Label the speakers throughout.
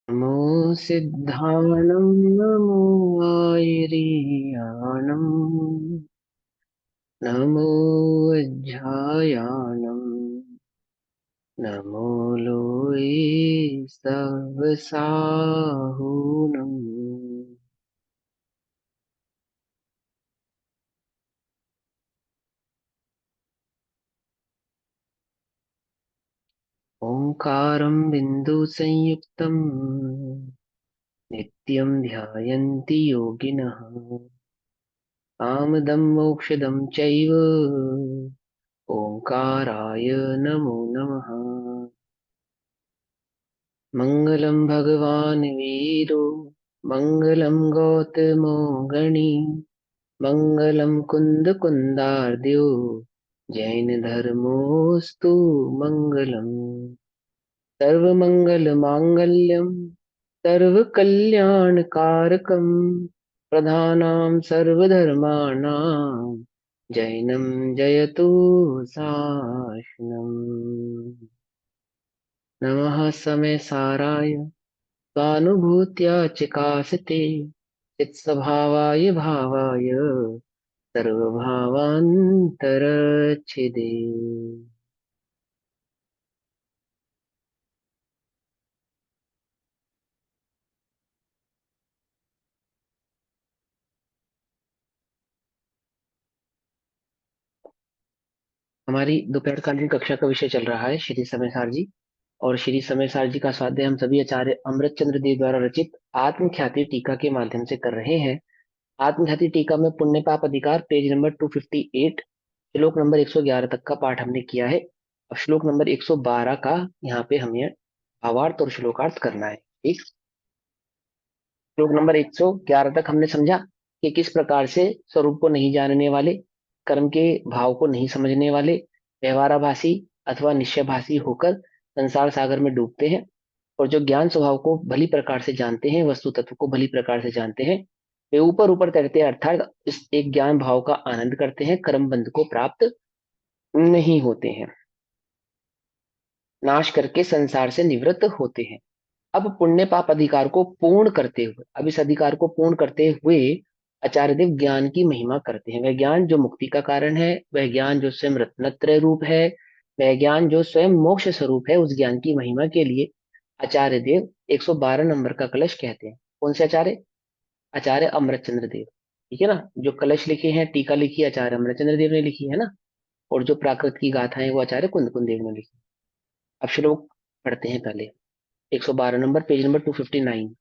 Speaker 1: नमो सिद्धाणं नमो आयर्याणं नमो वज्रायाणं नमो लोये सवसाहुनं। ओंकारं बिन्दुसंयुक्तं नित्यं ध्यायन्ति योगिनः। कामदं मोक्षदं चैव ओंकाराय नमो नमः। मङ्गलं भगवान् वीरो मङ्गलं गौतमो गणी मङ्गलं कुन्दकुन्दार्द्यो जैनधर्मोऽस्तु मङ्गलम्। सर्वमङ्गलमाङ्गल्यं सर्वकल्याणकारकं प्रधानां सर्वधर्माणां जैनं जयतु शासनम्। नमः समय साराय स्वानुभूत्या चिकासते चित्स्वभावाय भावाय सर्वभावान्तरच्छिदे। हमारी दोपहरकालीन कक्षा का विषय चल रहा है श्री समयसार जी। और श्री समयसार जी का स्वाध्याय हम सभी आचार्य अमृतचंद्र देव द्वारा रचित आत्मख्याति टीका के माध्यम से कर रहे हैं। आत्मख्याति टीका में पुण्य पाप अधिकार पेज नंबर 258 श्लोक नंबर 111 तक का पाठ हमने किया है। अब श्लोक नंबर 112 का यहाँ पे हमें भावार्थ और श्लोकार्थ करना है। ठीक। श्लोक नंबर 111 तक हमने समझा कि किस प्रकार से स्वरूप को नहीं जानने वाले, कर्म के भाव को नहीं समझने वाले, व्यवहाराभासी अथवा निश्चयभासी होकर संसार सागर में डूबते हैं, और जो ज्ञान स्वभाव को भली प्रकार से जानते हैं, वस्तु तत्व को भली प्रकार से जानते हैं, वे ऊपर ऊपर तैरते हैं, अर्थात इस एक ज्ञान भाव का आनंद करते हैं, कर्म बंध को प्राप्त नहीं होते हैं, नाश करके संसार से निवृत्त होते हैं। अब पुण्य पाप अधिकार को पूर्ण करते हुए, अब इस अधिकार को पूर्ण करते हुए आचार्य देव ज्ञान की महिमा करते हैं। वह ज्ञान जो मुक्ति का कारण है, वह ज्ञान जो स्वयं रत्नत्रय रूप है, वह ज्ञान जो स्वयं मोक्ष स्वरूप है, उस ज्ञान की महिमा के लिए आचार्य देव 112 नंबर का कलश कहते हैं। कौन से आचार्य? आचार्य अमृतचंद्र देव। ठीक है ना। जो कलश लिखे हैं, टीका लिखी है, आचार्य अमृतचंद्र देव ने लिखी है ना। और जो प्राकृत की गाथा है वो आचार्य कुंद कुंद देव ने लिखी। अब श्लोक पढ़ते हैं पहले। 112 नंबर, पेज नंबर 259।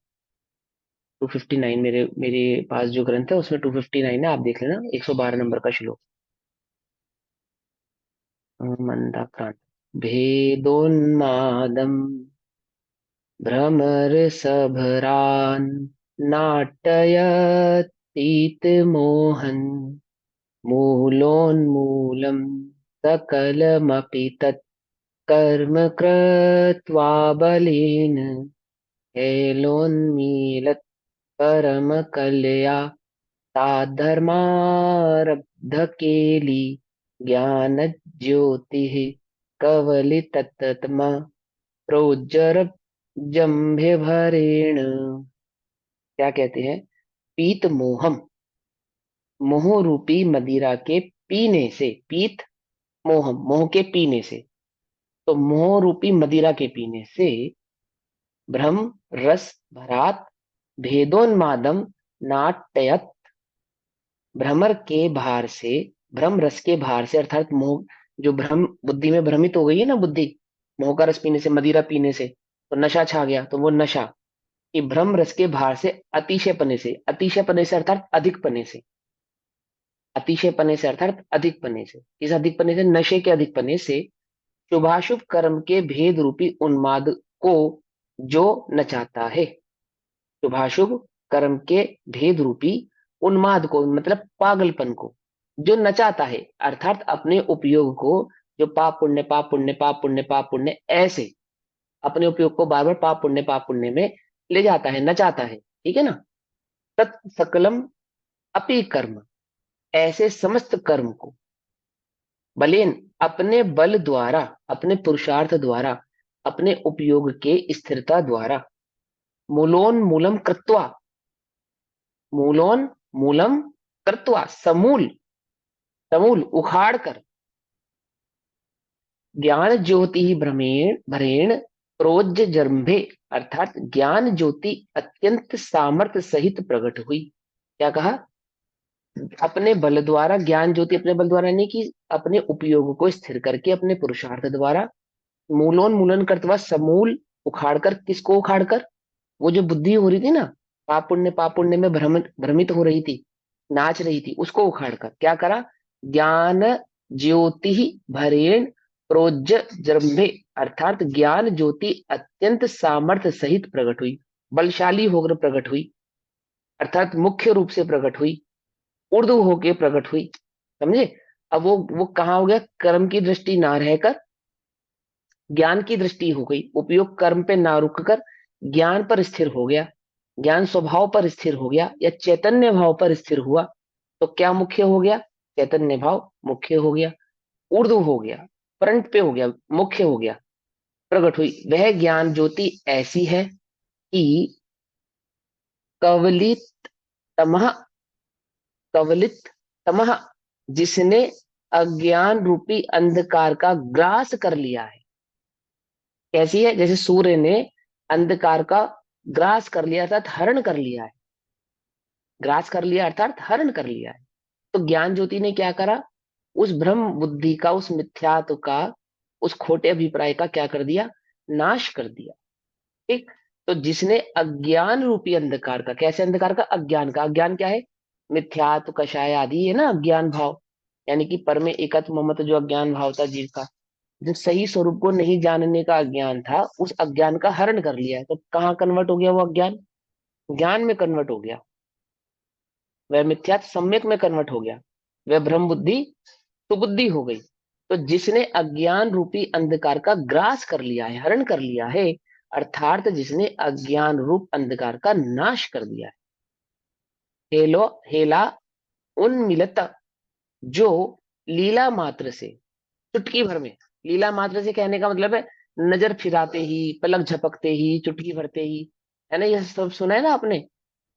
Speaker 1: 259 मेरे मेरे पास जो ग्रंथ है उसमें 259 है, आप देख लेना। 112 नंबर का श्लोक। मंदाक्रांत। भेदोन्मादम भ्रमरसभरान् नाटयतीत मोहन मूलोन्मूलं सकलमपि तत् कर्म कृत्वा बलेन हेलोन्मीलत् परमकलया ताधर्मारब्धकेली ज्ञानज्योतिः कवलिततमा प्रोज्जरजम्भेभरेण। क्या कहते हैं? पीत मोहम, मोह रूपी मदिरा के पीने से, पीत मोहम, मोह के पीने से, तो मोह रूपी मदिरा के पीने से भ्रम रस भरात भेदोन्मादम नाटयत, भ्रमर के भार से, भ्रम रस के भार से, अर्थात मोह, जो भ्रम बुद्धि में भ्रमित हो गई है ना बुद्धि, मोह का रस पीने से, मदिरा पीने से तो नशा छा गया, तो वो नशा कि भ्रम रस के भार से, अतिशय पने से, अतिशय पने से अर्थात अधिक पने से, अतिशय पने से अर्थात अधिक पने से, इस अधिक पने से, नशे के अधिक पने से शुभाशुभ कर्म के भेद रूपी उन्माद को जो नचाता है, शुभाशुभ कर्म के भेद रूपी उन्माद को, मतलब पागलपन को जो नचाता है, अर्थात अपने उपयोग को, जो पाप पुण्य पाप पुण्य पाप पुण्य पाप पुण्य ऐसे अपने उपयोग को बार बार पाप पुण्य में ले जाता है, नचाता है। ठीक है ना। तत्सकलम अपि कर्म, ऐसे समस्त कर्म को बलेन, अपने बल द्वारा, अपने पुरुषार्थ द्वारा, अपने उपयोग के स्थिरता द्वारा मूलोन्मूलं कृत्वा, मूलोन्मूलं कृत्वा, समूल, समूल उखाड़ कर, ज्ञान ज्योति भ्रमेण भरेण प्रोज्य जृंभे, अर्थात ज्ञान ज्योति अत्यंत सामर्थ्य सहित प्रकट हुई। क्या कहा? अपने बल द्वारा, ज्ञान ज्योति अपने बल द्वारा नहीं, कि अपने उपयोग को स्थिर करके अपने पुरुषार्थ द्वारा, मूलोन्मूलन करतवा, समूल उखाड़कर, किसको उखाड़कर? वो जो बुद्धि हो रही थी ना, पाप पुण्य में भ्रमित भ्रमित हो रही थी, नाच रही थी, उसको उखाड़कर क्या करा? ज्ञान ज्योति भरेण प्रोज्य जृंभे, अर्थात ज्ञान ज्योति अत्यंत सामर्थ्य सहित प्रकट हुई, बलशाली होकर प्रकट हुई, अर्थात मुख्य रूप से प्रकट हुई, उर्दू होके प्रकट हुई। समझे? अब वो कहाँ हो गया? कर्म की दृष्टि ना रहकर ज्ञान की दृष्टि हो गई, उपयोग कर्म पे ना रुक कर ज्ञान पर स्थिर हो गया, ज्ञान स्वभाव पर स्थिर हो गया, या चैतन्य भाव पर स्थिर हुआ। तो क्या मुख्य हो गया? चैतन्य भाव मुख्य हो गया, उर्दू हो गया, फ्रंट पे हो गया, मुख्य हो गया, प्रकट हुई। वह ज्ञान ज्योति ऐसी है कि कवलित तमह, कवलित तमह, जिसने अज्ञान रूपी अंधकार का ग्रास कर लिया है। कैसी है? जैसे सूर्य ने अंधकार का ग्रास कर लिया, अर्थात हरण कर लिया है। ग्रास कर लिया अर्थात हरण कर लिया है। तो ज्ञान ज्योति ने क्या करा? उस भ्रम बुद्धि का, उस मिथ्यात्व का, उस खोटे अभिप्राय का क्या कर दिया? नाश कर दिया। ठीक। तो जिसने अज्ञान रूपी अंधकार का, कैसे अंधकार का? अज्ञान का। अज्ञान क्या है? मिथ्यात्व, कषाय आदि है ना अज्ञान भाव, यानी कि पर में एकत्व ममत्व, जो अज्ञान भाव था जीव का, जो सही स्वरूप को नहीं जानने का अज्ञान था, उस अज्ञान का हरण कर लिया है। तो कहाँ कन्वर्ट हो गया वो अज्ञान? ज्ञान में कन्वर्ट हो गया। वह मिथ्यात्व सम्यक में कन्वर्ट हो गया, वह ब्रह्म बुद्धि सुबुद्धि हो गई। तो जिसने अज्ञान रूपी अंधकार का ग्रास कर लिया है, हरण कर लिया है, अर्थात जिसने अज्ञान रूप अंधकार का नाश कर दिया है। हेलो हेला उन्मिलित, जो लीला मात्र से, चुटकी भर में, लीला मात्र से कहने का मतलब है नजर फिराते ही, पलक झपकते ही, चुटकी भरते ही, है ना? ये सब सुना है ना आपने?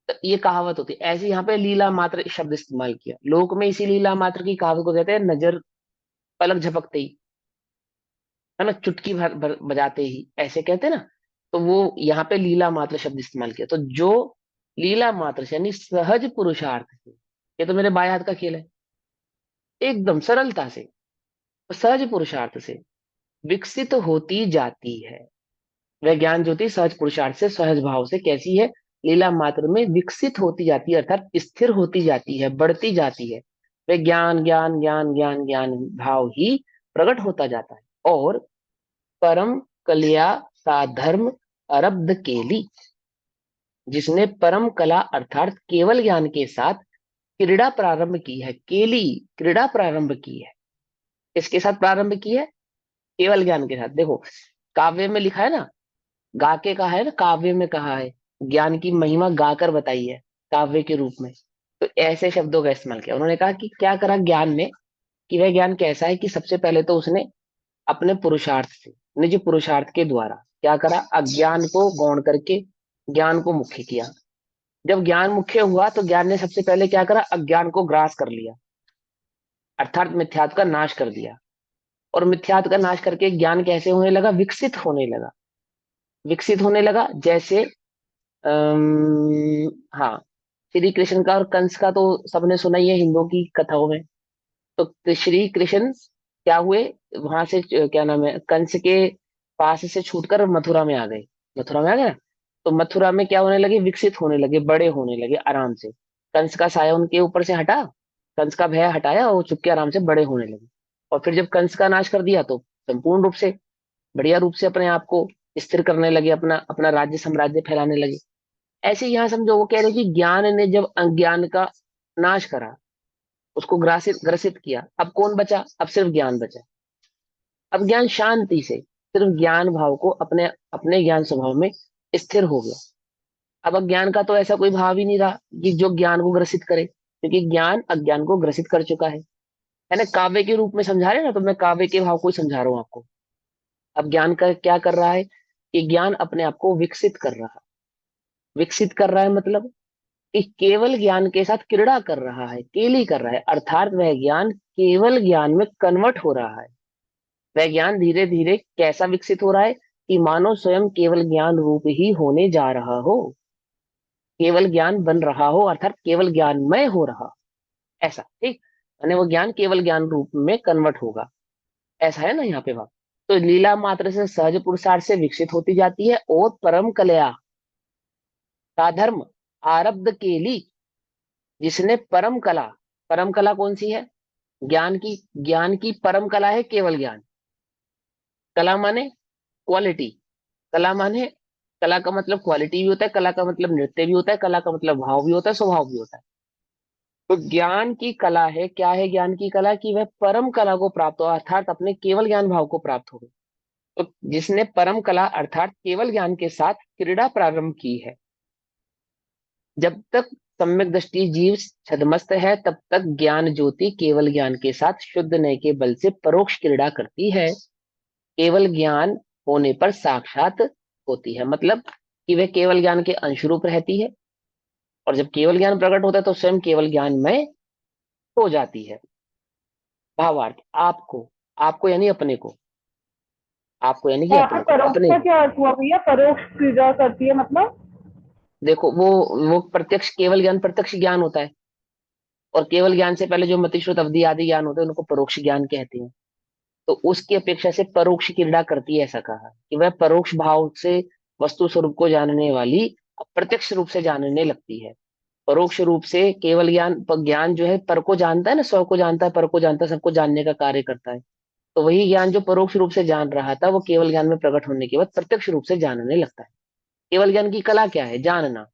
Speaker 1: तो ये कहावत होती है। ऐसे यहाँ पे लीला मात्र शब्द इस्तेमाल किया लोक में, इसी लीला मात्र की कहावत को कहते हैं नजर, पलक झपकते ही, है ना? चुटकी बजाते ही, ऐसे कहते हैं ना। तो वो यहाँ पे लीला मात्र शब्द इस्तेमाल किया। तो जो लीला मात्र से, यानी सहज पुरुषार्थ से, ये तो मेरे बाएं हाथ का खेल है, एकदम सरलता से, सहज पुरुषार्थ से विकसित होती जाती है। वह ज्ञान ज्योति सहज पुरुषार्थ से, सहज भाव से कैसी है? लीला मात्र में विकसित होती जाती है, अर्थात स्थिर होती जाती है, बढ़ती जाती है। वह ज्ञान ज्ञान ज्ञान ज्ञान ज्ञान भाव ही प्रकट होता जाता है। और परम कल्या साधर्म अरब्ध केली, जिसने परम कला अर्थात केवल ज्ञान के साथ क्रीड़ा प्रारंभ की है। केली, क्रीड़ा प्रारंभ की है। इसके साथ प्रारंभ की है, केवल ज्ञान के साथ। देखो काव्य में लिखा है ना, गा के कहा है ना, काव्य में कहा है ज्ञान की महिमा गाकर बताई है काव्य के रूप में। तो ऐसे शब्दों का इस्तेमाल किया। उन्होंने कहा कि क्या करा ज्ञान ने, कि वह ज्ञान कैसा है कि सबसे पहले तो उसने अपने पुरुषार्थ से, निज पुरुषार्थ के द्वारा क्या करा? अज्ञान को गौण करके ज्ञान को मुख्य किया। जब ज्ञान मुख्य हुआ तो ज्ञान ने सबसे पहले क्या करा? अज्ञान को ग्रास कर लिया, अर्थात मिथ्यात्व का नाश कर दिया। और मिथ्यात्व का नाश करके ज्ञान कैसे होने लगा? विकसित होने लगा। विकसित होने लगा जैसे हाँ, श्री कृष्ण का और कंस का तो सबने सुना ही है हिंदुओं की कथाओं में। तो श्री कृष्ण क्या हुए? वहां से क्या नाम है, कंस के पास से छूटकर मथुरा में आ गए। मथुरा में आ गए ना, तो मथुरा में क्या होने लगे? विकसित होने लगे, बड़े होने लगे आराम से। कंस का साया उनके ऊपर से हटा, कंस का भय हटाया, और वो चुपके आराम से बड़े होने लगे। और फिर जब कंस का नाश कर दिया तो संपूर्ण रूप से, बढ़िया रूप से अपने आप को स्थिर करने लगे, अपना अपना राज्य साम्राज्य फैलाने लगे। ऐसे यहाँ समझो, वो कह रहे कि ज्ञान ने जब अज्ञान का नाश करा, उसको ग्रासित ग्रसित किया, अब कौन बचा? अब सिर्फ ज्ञान बचा। अब ज्ञान शांति से सिर्फ ज्ञान भाव को अपने अपने ज्ञान स्वभाव में स्थिर हो गया। अब अज्ञान का तो ऐसा कोई भाव ही नहीं रहा कि जो ज्ञान को ग्रसित करे, क्योंकि ज्ञान अज्ञान को ग्रसित कर चुका है ना? काव्य के रूप में समझा रहे हैं ना, तो मैं काव्य के भाव को ही समझा रहा हूँ आपको। अब ज्ञान का क्या कर रहा है कि ज्ञान अपने आप को विकसित कर रहा है, विकसित कर रहा है मतलब कि केवल ज्ञान के साथ क्रीड़ा कर रहा है, केली कर रहा है, अर्थात वह ज्ञान केवल ज्ञान में कन्वर्ट हो रहा है। वह ज्ञान धीरे धीरे कैसा विकसित हो रहा है कि मानो स्वयं केवल ज्ञान रूप ही होने जा रहा हो, केवल ज्ञान बन रहा हो, अर्थात केवल ज्ञानमय हो रहा, ऐसा ठीक। यानी वो ज्ञान केवल ज्ञान रूप में कन्वर्ट होगा, ऐसा है ना यहाँ पे बात। तो लीला मात्र से सहज पुरुषार्थ से विकसित होती जाती है, और परम कलया का धर्म आरब्ध केली, जिसने परम कला कौन सी है? ज्ञान की परम कला है केवल ज्ञान। कला माने क्वालिटी, कला माने, कला का मतलब क्वालिटी भी होता है, कला का मतलब नृत्य भी होता है, कला का मतलब भाव भी होता है, स्वभाव भी होता है। तो ज्ञान की कला है, क्या है ज्ञान की कला? कि वह परम कला को प्राप्त हो, अर्थात अपने केवल ज्ञान भाव को प्राप्त हो। तो जिसने परम कला अर्थात केवल ज्ञान के साथ क्रीड़ा प्रारंभ की है, जब तक सम्यक दृष्टि जीव छदमस्त है, तब तक ज्ञान ज्योति केवल ज्ञान के साथ शुद्ध नय के बल से परोक्ष क्रीड़ा करती है। केवल ज्ञान होने पर साक्षात होती है, मतलब कि वह केवल ज्ञान के अंश रूप रहती है, और जब केवल ज्ञान प्रकट होता है तो स्वयं केवल ज्ञान में हो जाती है। भावार्थ, आपको, आपको यानी अपने को, आपको यानी कि
Speaker 2: और
Speaker 1: अपने को,
Speaker 2: परोक्ष
Speaker 1: अपने
Speaker 2: का
Speaker 1: को।
Speaker 2: क्या अर्थ हुआ भैया? परोक्ष क्रिया करती है मतलब?
Speaker 1: देखो वो प्रत्यक्ष, केवल ज्ञान प्रत्यक्ष ज्ञान होता है, और केवल ज्ञान से पहले जो मतिश्रुत अवधि आदि ज्ञान होते हैं उनको परोक्ष ज्ञान कहते हैं। तो उसकी अपेक्षा से परोक्ष क्रीड़ा करती है, ऐसा कहा कि वह परोक्ष भाव से वस्तु स्वरूप को जानने वाली प्रत्यक्ष रूप से जानने लगती है। परोक्ष रूप से केवल ज्ञान, ज्ञान जो है पर को जानता है ना, स्व को जानता है, पर को जानता है, सबको जानने का कार्य करता है। तो वही ज्ञान जो परोक्ष रूप से जान रहा था, वो केवल ज्ञान में प्रकट होने के बाद प्रत्यक्ष रूप से जानने लगता है। केवल ज्ञान की कला क्या है? जानना।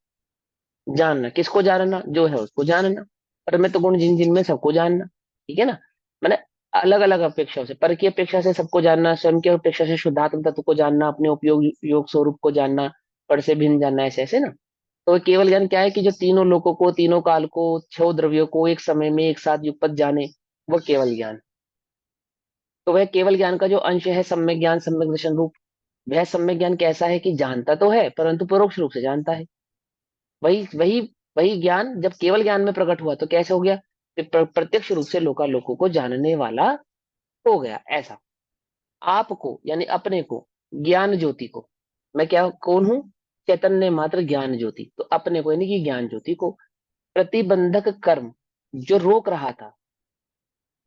Speaker 1: जानना किसको? जानना जो है उसको जानना, पर में तो गुण जिन जिन में सबको जानना, ठीक है ना। मैंने अलग अलग अपेक्षाओं से, पर की अपेक्षा से सबको जानना, स्वयं की अपेक्षा से शुद्धात्म तत्व को जानना, अपने उपयोग योग स्वरूप को जानना, पर से भिन्न जानना, ऐसे ऐसे ना। तो केवल ज्ञान क्या है कि जो तीनों लोकों को, तीनों काल को, छह द्रव्यों को एक समय में एक साथ युगपत जाने, वो केवल ज्ञान। तो वह केवल ज्ञान का जो अंश है सम्यक ज्ञान, सम्यक दर्शन रूप, वह सम्यक ज्ञान कैसा है कि जानता तो है परंतु परोक्ष रूप से जानता है। वही वही वही ज्ञान जब केवल ज्ञान में प्रकट हुआ तो कैसे हो गया कि प्रत्यक्ष रूप से लोकालोकों को जानने वाला हो गया, ऐसा। आपको यानी अपने को, ज्ञान ज्योति को, मैं क्या कौन हूं? चैतन्य मात्र ज्ञान ज्योति। तो अपने को यानी कि ज्ञान ज्योति को प्रतिबंधक कर्म जो रोक रहा था,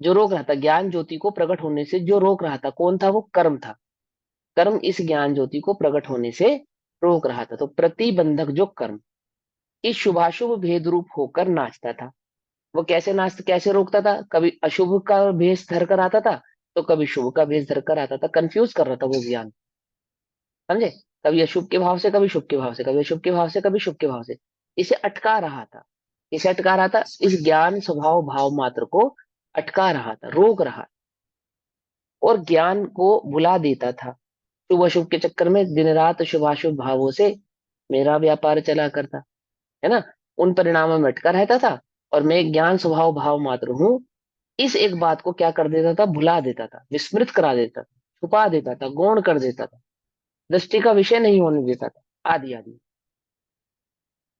Speaker 1: जो रोक रहा था ज्ञान ज्योति को प्रकट होने से, जो रोक रहा था कौन था? वो कर्म था। कर्म इस ज्ञान ज्योति को प्रकट होने से रोक रहा था। तो प्रतिबंधक जो कर्म इस शुभाशुभ भेद रूप होकर नाचता था, वो कैसे नाचता, कैसे रोकता था? कभी अशुभ का भेष धर कर आता था, तो कभी शुभ का भेष धर कर आता था, कंफ्यूज कर रहा था वो ज्ञान, समझे? कभी अशुभ के भाव से, कभी शुभ के भाव से, कभी अशुभ के भाव से, कभी शुभ के भाव से। इसे अटका रहा था। इसे अटका रहा था, इस ज्ञान स्वभाव भाव मात्र को अटका रहा था, रोक रहा, और ज्ञान को भुला देता था। शुभ अशुभ के चक्कर में दिन रात शुभाशुभ भावों से मेरा व्यापार चला करता, है ना, उन परिणामों में अटका रहता था, और मैं एक ज्ञान स्वभाव भाव मात्र हूं, इस एक बात को क्या कर देता था? भुला देता था, विस्मृत करा देता था, छुपा देता था, गौण कर देता था, दृष्टि का विषय नहीं होने देता था, आदि आदि।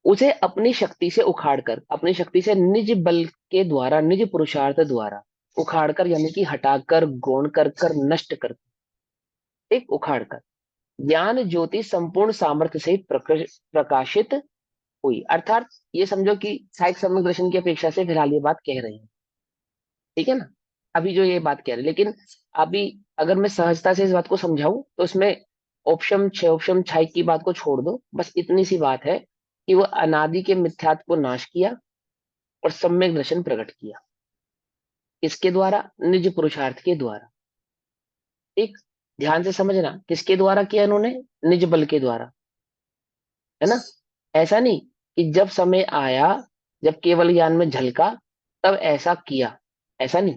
Speaker 1: उसे अपनी शक्ति से उखाड़कर, अपनी शक्ति से निज बल के द्वारा, निज पुरुषार्थ द्वारा उखाड़कर, यानी कि हटाकर, गौण कर कर, नष्ट कर, एक उखाड़कर ज्ञान ज्योति संपूर्ण सामर्थ्य से प्रकाशित हुई। अर्थात ये समझो कि साहित्य सम्यक दर्शन की अपेक्षा से फिलहाल ये बात कह रही है, ठीक है ना, अभी जो ये बात कह रहे हैं। लेकिन अभी अगर मैं सहजता से इस बात को समझाऊं तो इसमें ऑप्शन छाई की बात को छोड़ दो, बस इतनी सी बात है कि वो अनादि के मिथ्यात्व को नाश किया और सम्यक दर्शन प्रकट किया, किसके द्वारा? निज पुरुषार्थ के द्वारा। ठीक, ध्यान से समझना, किसके द्वारा किया इन्होंने? निज बल के द्वारा, है ना। ऐसा नहीं कि जब समय आया, जब केवल ज्ञान में झलका, तब ऐसा किया, ऐसा नहीं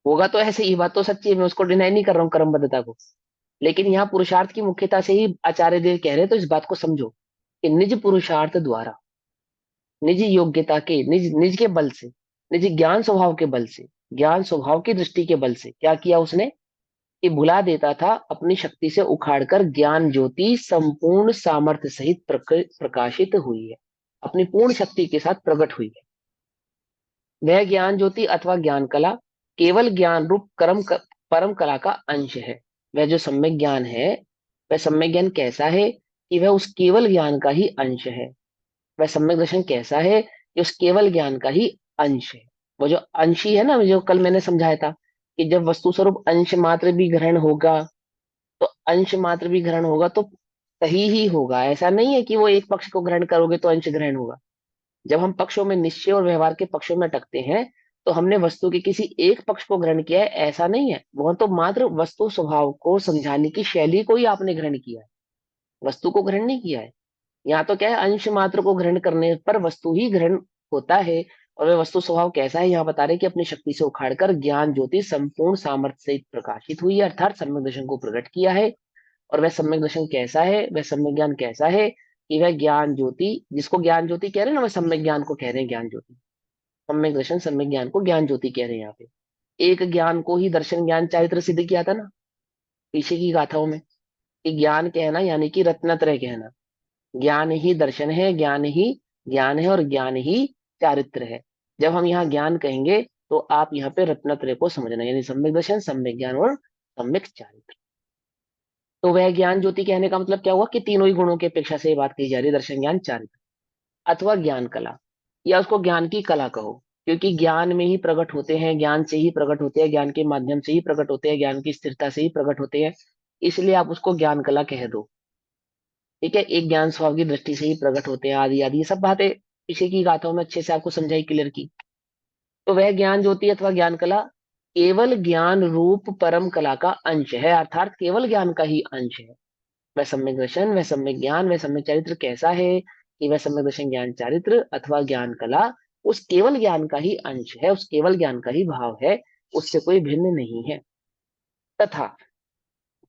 Speaker 1: होगा। तो ऐसे ही बात तो सच्ची है, मैं उसको डिनाई नहीं कर रहा हूँ कर्मबद्धता को। लेकिन यहाँ पुरुषार्थ की मुख्यता से ही आचार्य देव कह रहे हैं, तो इस बात को समझो कि निज पुरुषार्थ द्वारा, निज योग्यता के, निज निज के बल से, निज ज्ञान स्वभाव के बल से, ज्ञान स्वभाव की दृष्टि के बल से क्या किया उसने? कि भुला देता था, अपनी शक्ति से उखाड़कर ज्ञान ज्योति संपूर्ण सामर्थ्य सहित प्रकाशित हुई है, अपनी पूर्ण शक्ति के साथ प्रकट हुई है। वह ज्ञान ज्योति अथवा ज्ञान कला केवल ज्ञान रूप परम कला का अंश है। वह जो सम्यक ज्ञान है, वह सम्यक ज्ञान कैसा है कि वह उस केवल ज्ञान का ही अंश है। वह सम्यक दर्शन कैसा है कि उस केवल ज्ञान का ही अंश है। वो जो अंशी है ना, जो कल मैंने समझाया था कि जब वस्तु स्वरूप अंश मात्र भी ग्रहण होगा, तो अंश मात्र भी ग्रहण होगा तो सही ही होगा। ऐसा नहीं है कि वो एक पक्ष को ग्रहण करोगे तो अंश ग्रहण होगा। जब हम पक्षों में, निश्चय और व्यवहार के पक्षों में अटकते हैं, तो हमने वस्तु के किसी एक पक्ष को ग्रहण किया है ऐसा नहीं है। वह तो मात्र वस्तु स्वभाव को समझाने की शैली को ही आपने ग्रहण किया है, वस्तु को ग्रहण नहीं किया है। यहाँ तो क्या है, अंश मात्र को ग्रहण करने पर वस्तु ही ग्रहण होता है। और वह वस्तु स्वभाव कैसा है, यहाँ बता रहे कि अपनी शक्ति से उखाड़कर ज्ञान ज्योति संपूर्ण सामर्थ्य से प्रकाशित हुई है, अर्थात सम्यक दर्शन को प्रकट किया है। और वह सम्यक दर्शन कैसा है, वह सम्यक ज्ञान कैसा है कि वह ज्ञान ज्योति, जिसको ज्ञान ज्योति कह रहे हैं ना, वह सम्यक ज्ञान को कह रहे हैं ज्ञान ज्योति। सम्यक दर्शन सम्यक ज्ञान को ज्ञान ज्योति कह रहे हैं यहाँ पे। एक ज्ञान को ही दर्शन ज्ञान चारित्र सिद्ध किया था ना पीछे की गाथाओं में, कि ज्ञान कहना यानी कि रत्नत्रय कहना। ज्ञान ही दर्शन है, ज्ञान ही ज्ञान है, और ज्ञान ही चारित्र है। जब हम यहाँ ज्ञान कहेंगे तो आप यहाँ पे रत्नत्रय को समझना, यानी सम्यक दर्शन, सम्यक ज्ञान और सम्यक चारित्र। तो वह ज्ञान ज्योति कहने का मतलब क्या हुआ कि तीनों ही गुणों की अपेक्षा से ये बात कही जा रही है, दर्शन ज्ञान चारित्र अथवा ज्ञान कला, या उसको ज्ञान की कला कहो। क्योंकि ज्ञान में ही प्रकट होते हैं, ज्ञान से ही प्रकट होते हैं, ज्ञान के माध्यम से ही प्रकट होते हैं, ज्ञान की स्थिरता से ही प्रकट होते हैं, इसलिए आप उसको ज्ञान कला कह दो। ठीक है, एक ज्ञान स्वभाव की दृष्टि से ही प्रकट होते हैं, आदि आदि ये सब बातें पीछे की गाथाओं में अच्छे से आपको समझाई, क्लियर की। तो वह ज्ञान ज्योति अथवा ज्ञान कला केवल ज्ञान रूप परम कला का अंश है, अर्थात केवल ज्ञान का ही अंश है। वह सम्यक दर्शन, वह सम्यक ज्ञान, वह सम्यक चरित्र कैसा है कि वह सम्यक दर्शन ज्ञान चारित्र अथवा ज्ञान कला उस केवल ज्ञान का ही अंश है, उस केवल ज्ञान का ही भाव है, उससे कोई भिन्न नहीं है। तथा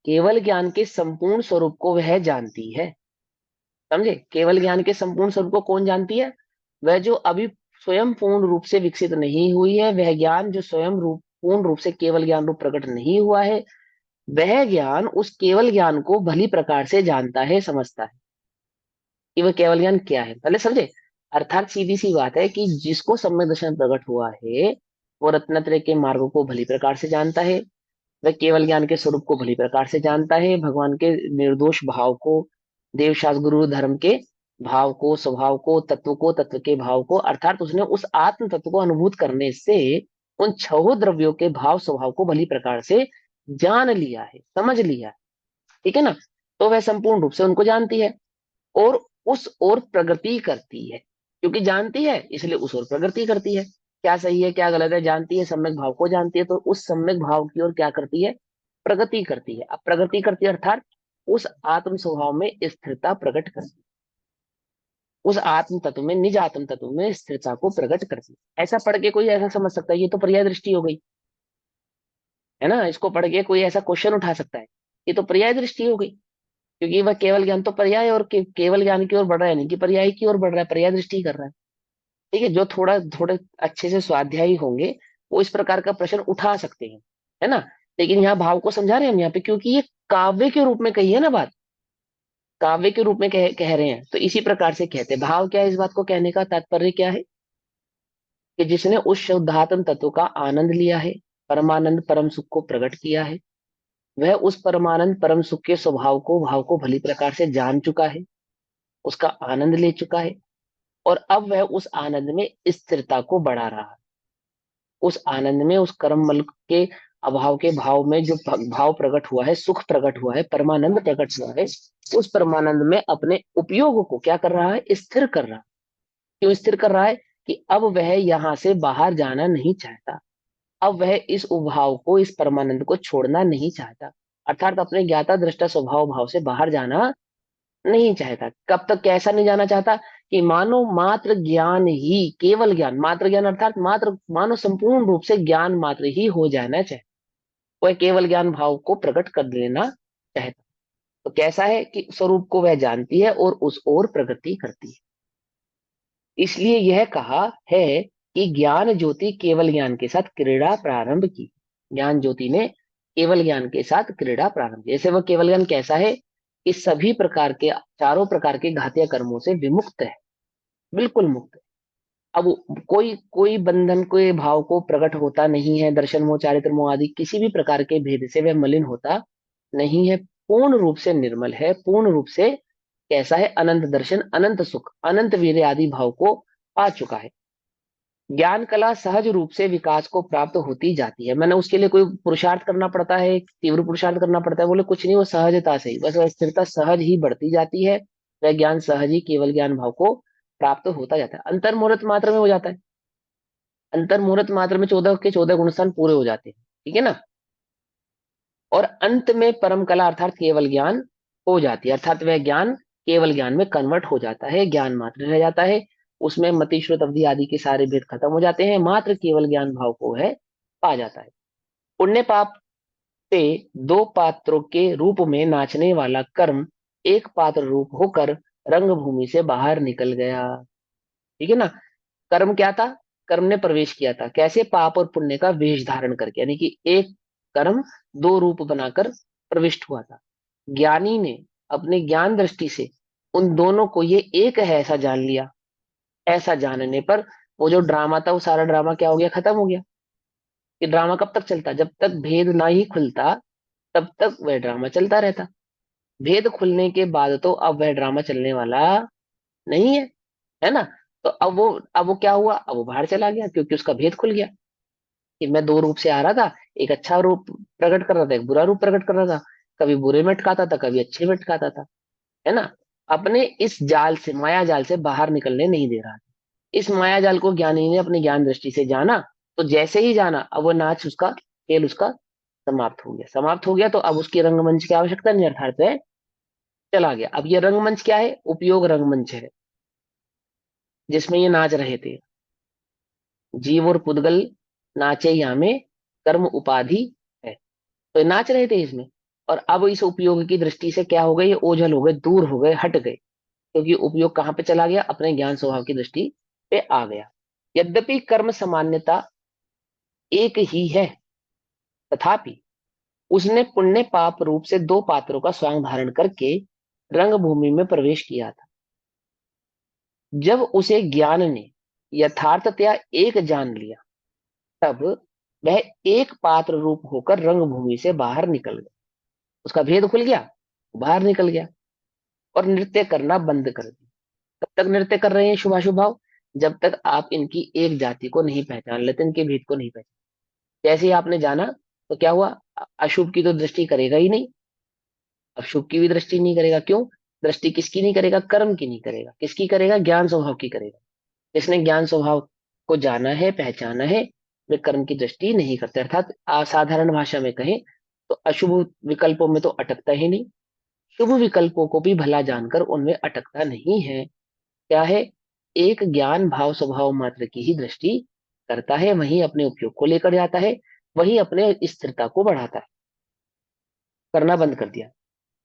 Speaker 1: केवल ज्ञान के संपूर्ण स्वरूप को वह जानती है। समझे, केवल ज्ञान के संपूर्ण स्वरूप को कौन जानती है? वह जो अभी स्वयं पूर्ण रूप से विकसित नहीं हुई है, वह ज्ञान जो स्वयं रूप पूर्ण रूप से केवल ज्ञान रूप प्रकट नहीं हुआ है, वह ज्ञान उस केवल ज्ञान को भली प्रकार से जानता है, समझता है कि वह केवल ज्ञान क्या है, पहले समझे। अर्थात सीधी सी बात है कि जिसको सम्यक दर्शन प्रकट हुआ है, वो रत्नत्रय के मार्गों को भली प्रकार से जानता है, वह केवल ज्ञान के स्वरूप को भली प्रकार से जानता है, भगवान के निर्दोष भाव को, देव शास्त्र गुरु धर्म के भाव को, स्वभाव को, तत्व को, तत्व के भाव को, अर्थात उसने उस आत्म तत्व को अनुभूत करने से उन छह द्रव्यों के भाव स्वभाव को भली प्रकार से जान लिया है, समझ लिया है। ठीक है ना। तो वह संपूर्ण रूप से उनको जानती है और उस ओर प्रगति करती है। क्योंकि जानती है इसलिए उस ओर प्रगति करती है। क्या सही है क्या गलत है जानती है, सम्यक भाव को जानती है, तो उस सम्यक भाव की ओर क्या करती है, प्रगति करती है। अब प्रगति करती है अर्थात उस आत्म स्वभाव में स्थिरता प्रकट करती है, उस आत्म तत्व में, निज आत्म तत्व में स्थिरता को प्रकट करती है। ऐसा पढ़ के कोई ऐसा समझ सकता है ये तो पर्याय दृष्टि हो गई, है ना। इसको पढ़ के कोई ऐसा क्वेश्चन उठा सकता है, ये तो पर्याय दृष्टि हो गई। क्योंकि वह केवल ज्ञान तो पर्याय और केवल ज्ञान की ओर बढ़ रहा है, नहीं कि पर्याय की ओर बढ़ रहा है, पर्याय दृष्टि कर रहा है। ठीक है, जो थोड़ा थोड़े अच्छे से स्वाध्यायी होंगे वो इस प्रकार का प्रश्न उठा सकते हैं, है ना। लेकिन यहाँ भाव को समझा रहे हैं हम यहाँ पे, क्योंकि ये काव्य के रूप में कही है ना बात, काव्य के रूप में कह रहे हैं, तो इसी प्रकार से कहते हैं। भाव क्या है, इस बात को कहने का तात्पर्य क्या है कि जिसने उस शुद्धात्म तत्व का आनंद लिया है, परमानंद परम सुख को प्रकट किया है, वह उस परमानंद परम सुख के स्वभाव को, भाव को भली प्रकार से जान चुका है, उसका आनंद ले चुका है, और अब वह उस आनंद में स्थिरता को बढ़ा रहा है। उस आनंद में, उस कर्म मल के अभाव के भाव में जो भाव प्रकट हुआ है, सुख प्रकट हुआ है, परमानंद प्रकट हुआ है, उस परमानंद में अपने उपयोग को क्या कर रहा है, स्थिर कर रहा है। क्यों स्थिर कर रहा है कि अब वह यहां से बाहर जाना नहीं चाहता, अब वह इस उभाव को, इस परमानंद को छोड़ना नहीं चाहता, अर्थात अपने ज्ञाता दृष्टा स्वभाव भाव से बाहर जाना नहीं चाहता। कब तक कैसा नहीं जाना चाहता कि मानो मात्र ज्ञान ही, केवल ज्ञान, मात्र ज्ञान अर्थात मात्र, मानो संपूर्ण रूप से ज्ञान मात्र ही हो जाना चाहे, वह केवल ज्ञान भाव को प्रकट कर देना चाहता। तो कैसा है कि स्वरूप को वह जानती है और उस ओर प्रगति करती है। इसलिए यह कहा है कि ज्ञान ज्योति केवल ज्ञान के साथ क्रीड़ा प्रारंभ की। ज्ञान ज्योति ने केवल ज्ञान के साथ क्रीड़ा प्रारंभ। जैसे वह केवल ज्ञान कैसा है कि सभी प्रकार के, चारों प्रकार के घातीय कर्मों से विमुक्त है, बिल्कुल मुक्त है। अब कोई कोई बंधन, कोई भाव को प्रकट होता नहीं है, दर्शन मोह, चारित्र मोह आदि किसी भी प्रकार के भेद से वह मलिन होता नहीं है, पूर्ण रूप से निर्मल है, पूर्ण रूप से कैसा है, अनंत दर्शन, अनंत सुख, अनंत वीर्य आदि भाव को पा चुका है। ज्ञान कला सहज रूप से विकास को प्राप्त होती जाती है। मैंने उसके लिए कोई पुरुषार्थ करना पड़ता है, तीव्र पुरुषार्थ करना पड़ता है, बोले कुछ नहीं, वो सहजता से ही, बस वह स्थिरता सहज ही बढ़ती जाती है। वह ज्ञान सहज ही केवल ज्ञान भाव को प्राप्त होता जाता है। अंतर मुहूर्त मात्र में हो जाता है, अंतर मुहूर्त मात्र में 14 के 14 गुणस्थान पूरे हो जाते हैं, ठीक है ना। और अंत में परम कला अर्थात केवल ज्ञान हो जाती है, अर्थात वह ज्ञान केवल ज्ञान में कन्वर्ट हो जाता है, ज्ञान मात्र रह जाता है। उसमें मति श्रुत अवधि आदि के सारे भेद खत्म हो जाते हैं, मात्र केवल ज्ञान भाव को है पा जाता है। पुण्य पाप से दो पात्रों के रूप में नाचने वाला कर्म एक पात्र रूप होकर रंगभूमि से बाहर निकल गया, ठीक है ना। कर्म क्या था, कर्म ने प्रवेश किया था कैसे, पाप और पुण्य का वेश धारण करके, यानी कि एक कर्म दो रूप बनाकर प्रविष्ट हुआ था। ज्ञानी ने अपने ज्ञान दृष्टि से उन दोनों को ये एक है ऐसा जान लिया। ऐसा जानने पर वो जो ड्रामा था वो सारा ड्रामा क्या हो गया, खत्म हो गया। कि ड्रामा कब तक चलता, जब तक भेद ना ही खुलता तब तक वह ड्रामा चलता रहता। भेद खुलने के बाद तो अब वह ड्रामा चलने वाला नहीं है ना। तो अब वो क्या हुआ, अब वो बाहर चला गया क्योंकि उसका भेद खुल गया। कि मैं दो रूप से आ रहा था, एक अच्छा रूप प्रकट कर रहा था, एक बुरा रूप प्रकट कर रहा था, कभी बुरे में अटकाता था, कभी अच्छे में अटकाता था, है ना। अपने इस जाल से, माया जाल से बाहर निकलने नहीं दे रहा था। इस माया जाल को ज्ञानी ने अपनी ज्ञान दृष्टि से जाना, तो जैसे ही जाना अब वो नाच उसका, खेल उसका समाप्त हो गया। समाप्त हो गया तो अब उसकी रंगमंच की आवश्यकता नहीं, अर्थात वह चला गया। अब ये रंगमंच क्या है, उपयोग रंगमंच है, जिसमें ये नाच रहे थे। जीव और पुद्गल नाचे यहाँ में कर्म उपाधि है, तो ये नाच रहे थे इसमें। और अब इस उपयोग की दृष्टि से क्या हो गए, ये ओझल हो गए, दूर हो गए, हट गए, क्योंकि उपयोग कहाँ पे चला गया, अपने ज्ञान स्वभाव की दृष्टि पे आ गया। यद्यपि कर्म सामान्यता एक ही है, तथापि उसने पुण्य पाप रूप से दो पात्रों का स्वांग धारण करके रंगभूमि में प्रवेश किया था। जब उसे ज्ञान ने यथार्थतया एक जान लिया, तब वह एक पात्र रूप होकर रंगभूमि से बाहर निकल गया। उसका भेद खुल गया, बाहर निकल गया और नृत्य करना बंद कर दिया। कब तक नृत्य कर रहे हैं शुभाशुभ भाव, जब तक आप इनकी एक जाति को नहीं पहचान लेते, इनके भेद को नहीं पहचान। जैसे ही आपने जाना तो क्या हुआ, अशुभ की तो दृष्टि करेगा ही नहीं, अशुभ की भी दृष्टि नहीं करेगा। क्यों, दृष्टि किसकी नहीं करेगा, कर्म की नहीं करेगा, किसकी करेगा, ज्ञान स्वभाव की करेगा। जिसने ज्ञान स्वभाव को जाना है, पहचाना है, वे कर्म की दृष्टि नहीं करते। अर्थात असाधारण भाषा में कहें तो अशुभ विकल्पों में तो अटकता ही नहीं, शुभ विकल्पों को भी भला जानकर उनमें अटकता नहीं है। क्या है, एक ज्ञान भाव स्वभाव मात्र की ही दृष्टि करता है, वहीं अपने उपयोग को लेकर जाता है, वहीं अपने स्थिरता को बढ़ाता है। करना बंद कर दिया।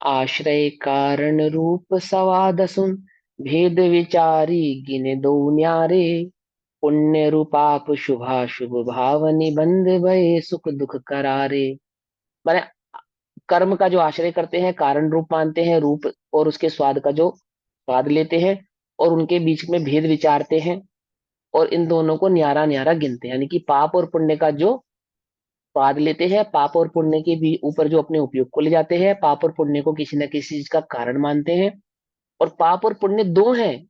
Speaker 1: आश्रय कारण रूप सवाद सुन, भेद विचारी गिने दो न्यारे, पुण्य रूपाप शुभा शुभ भाव निबंध भय सुख दुख करारे। माने कर्म का जो आश्रय करते हैं, कारण रूप मानते हैं, रूप और उसके स्वाद का जो स्वाद लेते हैं, और उनके बीच में भेद विचारते हैं, और इन दोनों को न्यारा न्यारा गिनते हैं, यानी कि पाप और पुण्य का जो स्वाद लेते हैं, पाप और पुण्य के भी ऊपर जो अपने उपयोग को ले जाते हैं, पाप और पुण्य को किसी न किसी चीज का कारण मानते हैं, और पाप और पुण्य दो हैं,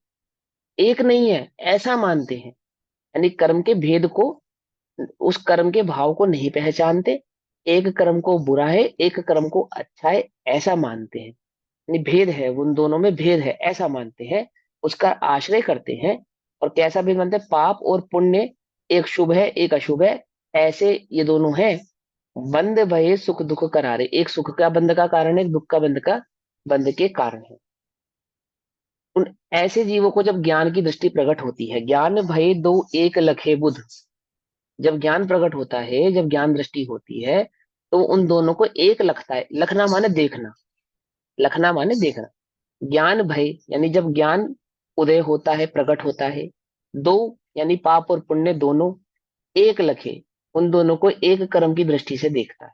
Speaker 1: एक नहीं है, ऐसा मानते हैं। यानी कर्म के भेद को, उस कर्म के भाव को नहीं पहचानते, एक कर्म को बुरा है, एक कर्म को अच्छा है, ऐसा मानते हैं। यानी भेद है, उन दोनों में भेद है ऐसा मानते हैं, उसका आश्रय करते हैं। और कैसा भेद मानते हैं, पाप और पुण्य एक शुभ है एक अशुभ है, ऐसे ये दोनों हैं। बंद भये सुख दुख करारे, एक सुख का बंध का कारण है, एक दुख का बंध का बंध के कारण है। उन ऐसे जीवों को जब ज्ञान की दृष्टि प्रकट होती है, ज्ञान भय दो एक लखे बुध, जब ज्ञान प्रकट होता है, जब ज्ञान दृष्टि होती है, तो उन दोनों को एक लखता है। लखना माने देखना, लखना माने देखना। ज्ञान भय यानी जब ज्ञान उदय होता है, प्रकट होता है, दो यानी पाप और पुण्य दोनों एक लखे, उन दोनों को एक कर्म की दृष्टि से देखता है।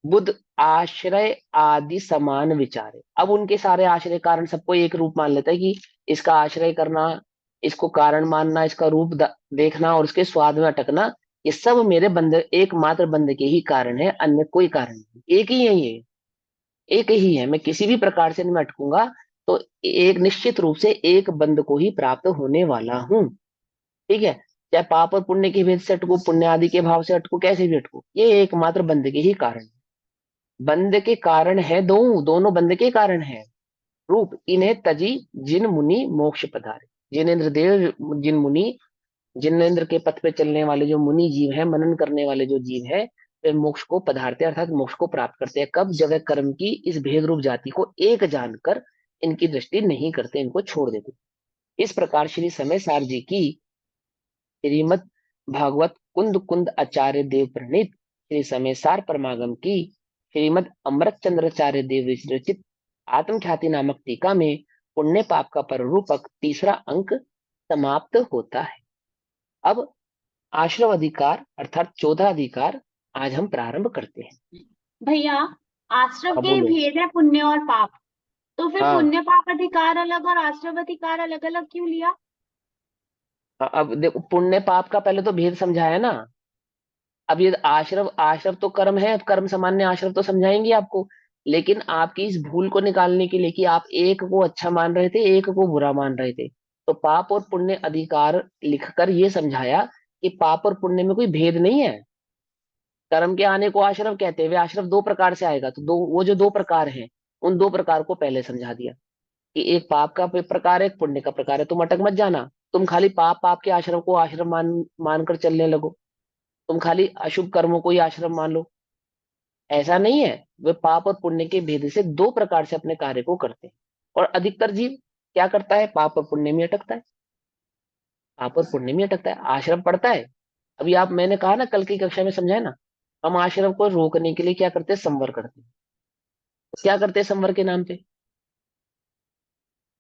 Speaker 1: बुध आश्रय आदि समान विचारे। अब उनके सारे आश्रय कारण सबको एक रूप मान लेता है कि इसका आश्रय करना, इसको कारण मानना, इसका रूप देखना और उसके स्वाद में अटकना, ये सब मेरे बंदे, एकमात्र बंदे के ही कारण है, अन्य कोई कारण नहीं। एक ही है ये, एक ही है। मैं किसी भी प्रकार से इनमें अटकूंगा तो एक निश्चित रूप से एक बंद को ही प्राप्त होने वाला हूँ। ठीक है, चाहे पाप और पुण्य के भेद से अटकू, पुण्य आदि के भाव से अटकू, कैसे भी अटकू, ये एकमात्र बंद के ही कारण है। बंद के कारण है दो, दोनों बंद के कारण है। रूप इन्हें तजी जिन मुनि मोक्ष पधारे। जिनेन्द्र देव, जिन मुनि, जिनेन्द्र के पथ पे चलने वाले जो मुनि जीव है, मनन करने वाले जो जीव है, वे मोक्ष को पधारते हैं, अर्थात मोक्ष को प्राप्त करते हैं। कब? जब वे कर्म की इस भेद रूप जाति को एक जानकर इनकी दृष्टि नहीं करते, इनको छोड़ देते। इस प्रकार श्री समय सार जी की श्रीमद भागवत कुंद कुंद आचार्य देव प्रणीत श्री समय सार परमागम की श्रीमद अमृत चंद्राचार्य देव विरचित आत्मख्याति नामक टीका में पुण्य पाप का पररूपक तीसरा अंक समाप्त होता है। अब आश्रव अधिकार अर्थात 14 अधिकार आज हम प्रारंभ करते हैं।
Speaker 3: भैया, आश्रम
Speaker 1: अब
Speaker 3: के
Speaker 1: बोलो।
Speaker 3: भेद है पुण्य और पाप, तो फिर
Speaker 1: हाँ,
Speaker 3: पुण्य पाप अधिकार अलग और आश्रम अधिकार अलग अलग क्यों लिया?
Speaker 1: अब देखो, पुण्य पाप का पहले तो भेद समझाया ना। अब ये आश्रव, आश्रव तो कर्म है, कर्म सामान्य आश्रव तो समझाएंगे आपको। लेकिन आपकी इस भूल को निकालने के लिए कि आप एक को अच्छा मान रहे थे, एक को बुरा मान रहे थे, तो पाप और पुण्य अधिकार लिखकर ये समझाया कि पाप और पुण्य में कोई भेद नहीं है। कर्म के आने को आश्रव कहते हैं, वे आश्रव दो प्रकार से आएगा, तो दो, वो जो दो प्रकार हैं, उन दो प्रकार को पहले समझा दिया कि एक पाप का प्रकार है, एक पुण्य का प्रकार है। तुम अटक मत जाना, तुम खाली पाप पाप के आश्रम को आश्रम मानकर चलने लगो, तुम खाली अशुभ कर्मों को ही आश्रम मान लो। ऐसा नहीं है। वे पाप और पुण्य के भेद से दो प्रकार से अपने कार्य को करते हैं। और अधिकतर जीव क्या करता है? पाप और पुण्य में अटकता है, पाप और पुण्य में अटकता है, आश्रम पढ़ता है। अभी आप, मैंने कहा ना, कल की कक्षा में समझाया ना, हम आश्रम को रोकने के लिए क्या करते हैं? संवर करते हैं। क्या करते हैं संवर के नाम पे?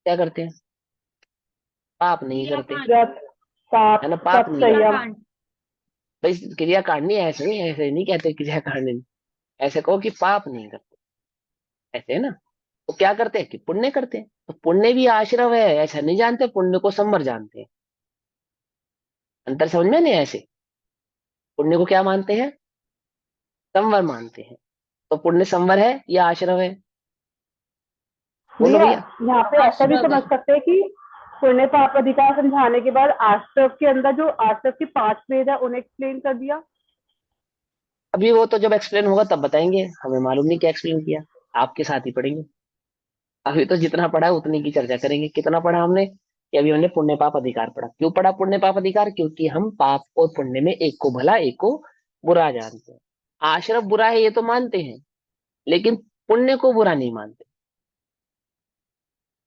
Speaker 1: क्या करते हैं? पाप नहीं करते,
Speaker 3: क्रियाकांड।
Speaker 2: व्रत, पाप,
Speaker 1: है ना, पाप
Speaker 2: तप,
Speaker 1: नहीं करते।
Speaker 2: संयम।
Speaker 3: क्रियाकांड।
Speaker 1: भाई क्रियाकांड नहीं, ऐसे नहीं कहते क्रियाकांड नहीं। ऐसे कहो कि पाप नहीं करते, ऐसे है ना। तो क्या करते हैं कि पुण्य करते हैं। तो पुण्य भी आश्रव है, ऐसा नहीं जानते, पुण्य को संवर जानते हैं। अंतर समझ में नहीं? ऐसे पुण्य को क्या मानते हैं? संवर मानते हैं। तो पुण्य संवर है या आश्रव है? बोलो
Speaker 2: भैया,
Speaker 1: भैया।
Speaker 2: यहाँ पे ऐसा भी
Speaker 3: आश्रव
Speaker 2: समझ
Speaker 3: है।
Speaker 2: सकते हैं कि पुण्य पाप अधिकार समझाने के बाद आश्रव के अंदर जो आश्रव के 5 वेद है उन्हें एक्सप्लेन कर दिया।
Speaker 1: अभी वो तो जब एक्सप्लेन होगा तब बताएंगे, हमें मालूम नहीं क्या एक्सप्लेन किया, आपके साथ ही पढ़ेंगे। अभी तो जितना पढ़ा है उतनी की चर्चा करेंगे। कितना पढ़ा हमने? कि अभी हमने पुण्य पाप अधिकार पढ़ा। क्यों पढ़ा पुण्य पाप अधिकार? क्योंकि हम पाप और पुण्य में एक को भला एक को बुरा जानते हैं। आश्रव बुरा है ये तो मानते हैं, लेकिन पुण्य को बुरा नहीं मानते।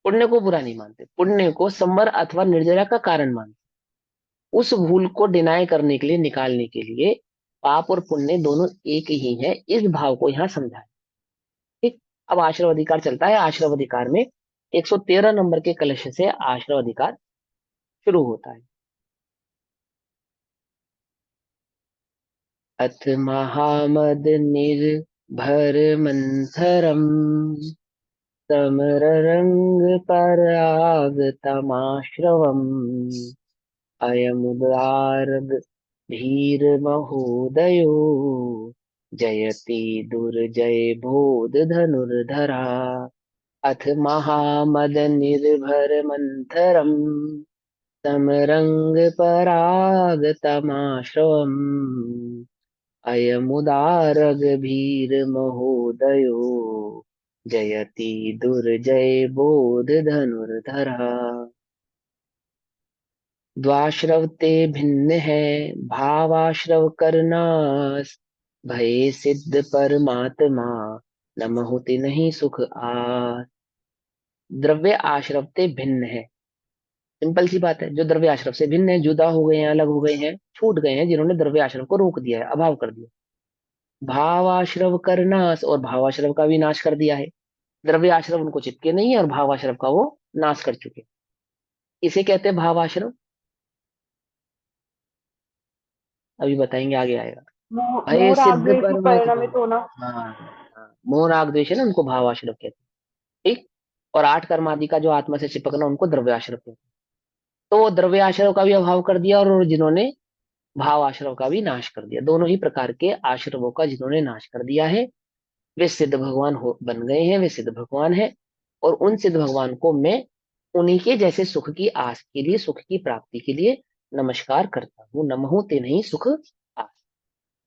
Speaker 1: पुण्य को बुरा नहीं मानते, पुण्य को संवर अथवा निर्जरा का कारण मानते। उस भूल को डिनाई करने के लिए, निकालने के लिए, पाप और पुण्य दोनों एक ही है, इस भाव को यहाँ समझाया। ठीक। अब आश्रव अधिकार चलता है। आश्रव अधिकार में 113 नंबर के कलश से आश्रव अधिकार शुरू होता है। अथ महामद निर्भर मंथरम समररंग पराग तमाश्रवम अयमुदारग धीर महोदयो जयति दुर्जय बोध धनुर्धरा। अथ महामद निर्भर मंथरम समरंग पराग तमाश्रवम् अयमुदारगभीर महोदयो जयति दुर्जय बोध धनुर्धरा। द्वाश्रव ते भिन्न है भावाश्रव करनास भय सिद्ध परमात्मा नमहुति नहीं सुख आस। द्रव्य आश्रव ते भिन्न है। सिंपल सी बात है, जो द्रव्य आश्रम से भिन्न है, जुदा हो गए हैं, अलग हो गए हैं, छूट गए हैं, जिन्होंने द्रव्य आश्रम को रोक दिया है, अभाव कर दिया। भाव आश्रव कर नाश, और भाव आश्रव का भी नाश कर दिया है। द्रव्य आश्रम उनको चिपके नहीं है और भाव आश्रम का वो नाश कर चुके। इसे कहते हैं भाव आश्रम। अभी बताएंगे, आगे आएगा। भय
Speaker 2: मोह राग
Speaker 1: सिद्ध
Speaker 2: द्वेष
Speaker 1: परमत
Speaker 2: परिणमित
Speaker 1: गम।
Speaker 2: होना।
Speaker 1: हाँ हाँ, मोह राग द्वेष है ना, उनको भाव आश्रव कहते हैं। ठीक। और आठ कर्म आदि का जो आत्मा से चिपकना, उनको द्रव्य आश्रव कहते हैं। तो वो द्रव्य आश्रव का भी अभाव कर दिया, और जिन्होंने भाव आश्रव का भी नाश कर दिया, दोनों ही प्रकार के आश्रवों का जिन्होंने नाश कर दिया है, वे सिद्ध भगवान हो बन गए हैं, वे सिद्ध भगवान है। और उन सिद्ध भगवान को मैं उन्हीं के जैसे सुख की आस के लिए, सुख की प्राप्ति के लिए नमस्कार करता हूँ। नमहु ते नहीं सुख आस।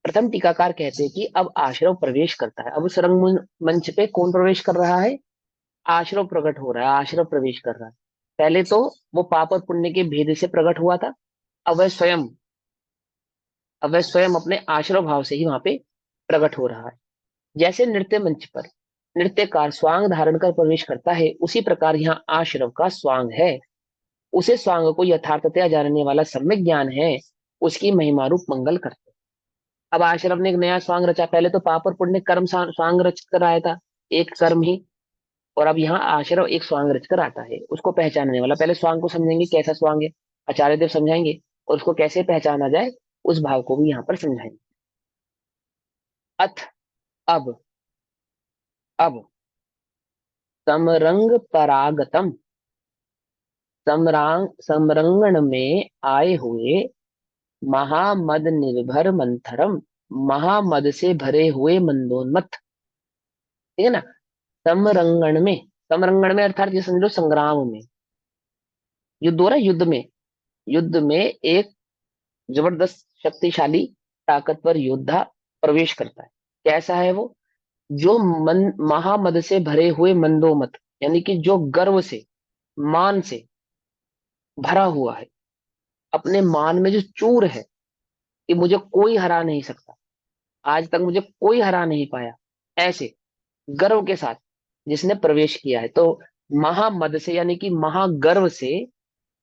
Speaker 1: प्रथम टीकाकार कहते हैं कि अब आश्रव प्रवेश करता है। अब उस मंच पे कौन प्रवेश कर रहा है? आश्रव प्रकट हो रहा है, आश्रव प्रवेश कर रहा है। पहले तो वो पाप और पुण्य के भेद से प्रकट हुआ था। अब वह स्वयं अब वह स्वयं अपने आश्रव भाव से ही वहां पे प्रकट हो रहा है। जैसे नृत्य मंच पर नृत्यकार स्वांग धारण कर प्रवेश करता है, उसी प्रकार यहाँ आश्रव का स्वांग है। उसे स्वांग को यथार्थतया जानने वाला सम्यक ज्ञान है, उसकी महिमा रूप मंगल करते हैं। अब आश्रव ने एक नया स्वांग रचा। पहले तो पाप और पुण्य कर्म स्वांग रच कर आया था, एक कर्म ही। और अब यहाँ आश्रव एक स्वांग रच कर आता है, उसको पहचानने वाला। पहले स्वांग को समझेंगे, कैसा स्वांग है, आचार्य देव समझाएंगे। और उसको कैसे पहचाना जाए, उस भाव को भी यहाँ पर समझाएंगे। अथ, अब अब समरंग परागतम, समरंगण में आए हुए महामद निर्भर मंथरम, महामद से भरे हुए मंदोन्मत्त। ठीक है ना। समरंगण में, समरंगण में अर्थात ये समझ लो संग्राम में, युद्ध हो रहा है, युद्ध में, युद्ध में एक जबरदस्त शक्तिशाली ताकतवर योद्धा प्रवेश करता है। कैसा है वो? जो महामद से भरे हुए मंदोमत, यानी कि जो गर्व से, मान से भरा हुआ है, अपने मान में जो चूर है कि मुझे कोई हरा नहीं सकता, आज तक मुझे कोई हरा नहीं पाया, ऐसे गर्व के साथ जिसने प्रवेश किया है। तो महामद से यानी कि महागर्व से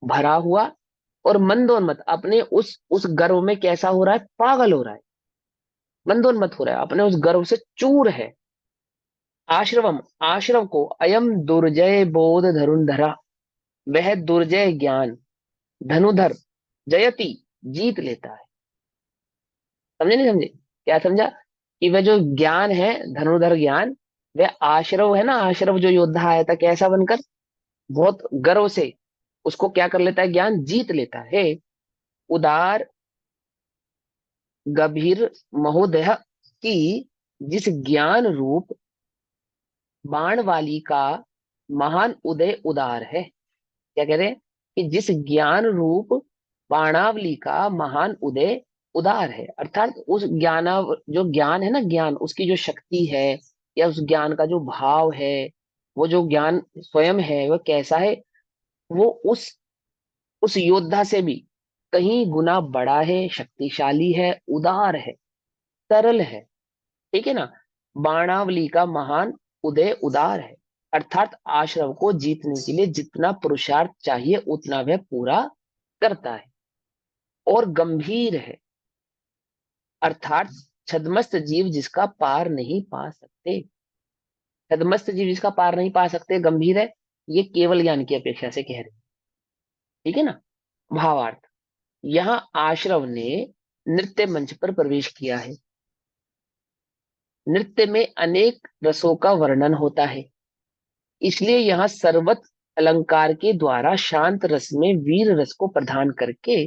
Speaker 1: भरा हुआ, और मंदोन्मत, अपने उस गर्व में कैसा हो रहा है? पागल हो रहा है, मंदोन्मत हो रहा है, अपने उस गर्व से चूर है। आश्रवम, आश्रव को, अयम दुर्जय बोध धरुंधरा, वह दुर्जय ज्ञान धनुधर, जयति, जीत लेता है। समझे नहीं समझे? क्या समझा? कि वह जो ज्ञान है, धनुर्धर ज्ञान, वह आश्रव है ना, आश्रव जो योद्धा आया था कैसा बनकर? बहुत गर्व से उसको क्या कर लेता है? ज्ञान जीत लेता है। उदार गंभीर महोदय की, जिस ज्ञान रूप बाण वाली का महान उदय उदार है। क्या कह रहे हैं? कि जिस ज्ञान रूप बाणावली का महान उदय उदार है, अर्थात उस ज्ञान, जो ज्ञान है ना, ज्ञान, उसकी जो शक्ति है, या उस ज्ञान का जो भाव है, वो जो ज्ञान स्वयं है, वह कैसा है? वो उस योद्धा से भी कहीं गुना बड़ा है, शक्तिशाली है, उदार है, सरल है। ठीक है ना। बाणावली का महान उदय उदार है, अर्थात आश्रव को जीतने के लिए जितना पुरुषार्थ चाहिए उतना वह पूरा करता है। और गंभीर है, अर्थात छद्मस्त जीव जिसका पार नहीं पा सकते, छद्मस्त जीव जिसका पार नहीं पा सकते, गंभीर है। ये केवल ज्ञान की अपेक्षा से कह रहे हैं। ठीक है ना। भावार्थ, यहाँ आश्रव ने नृत्य मंच पर प्रवेश किया है। नृत्य में अनेक रसों का वर्णन होता है, इसलिए यहाँ सर्वत अलंकार के द्वारा शांत रस में वीर रस को प्रदान करके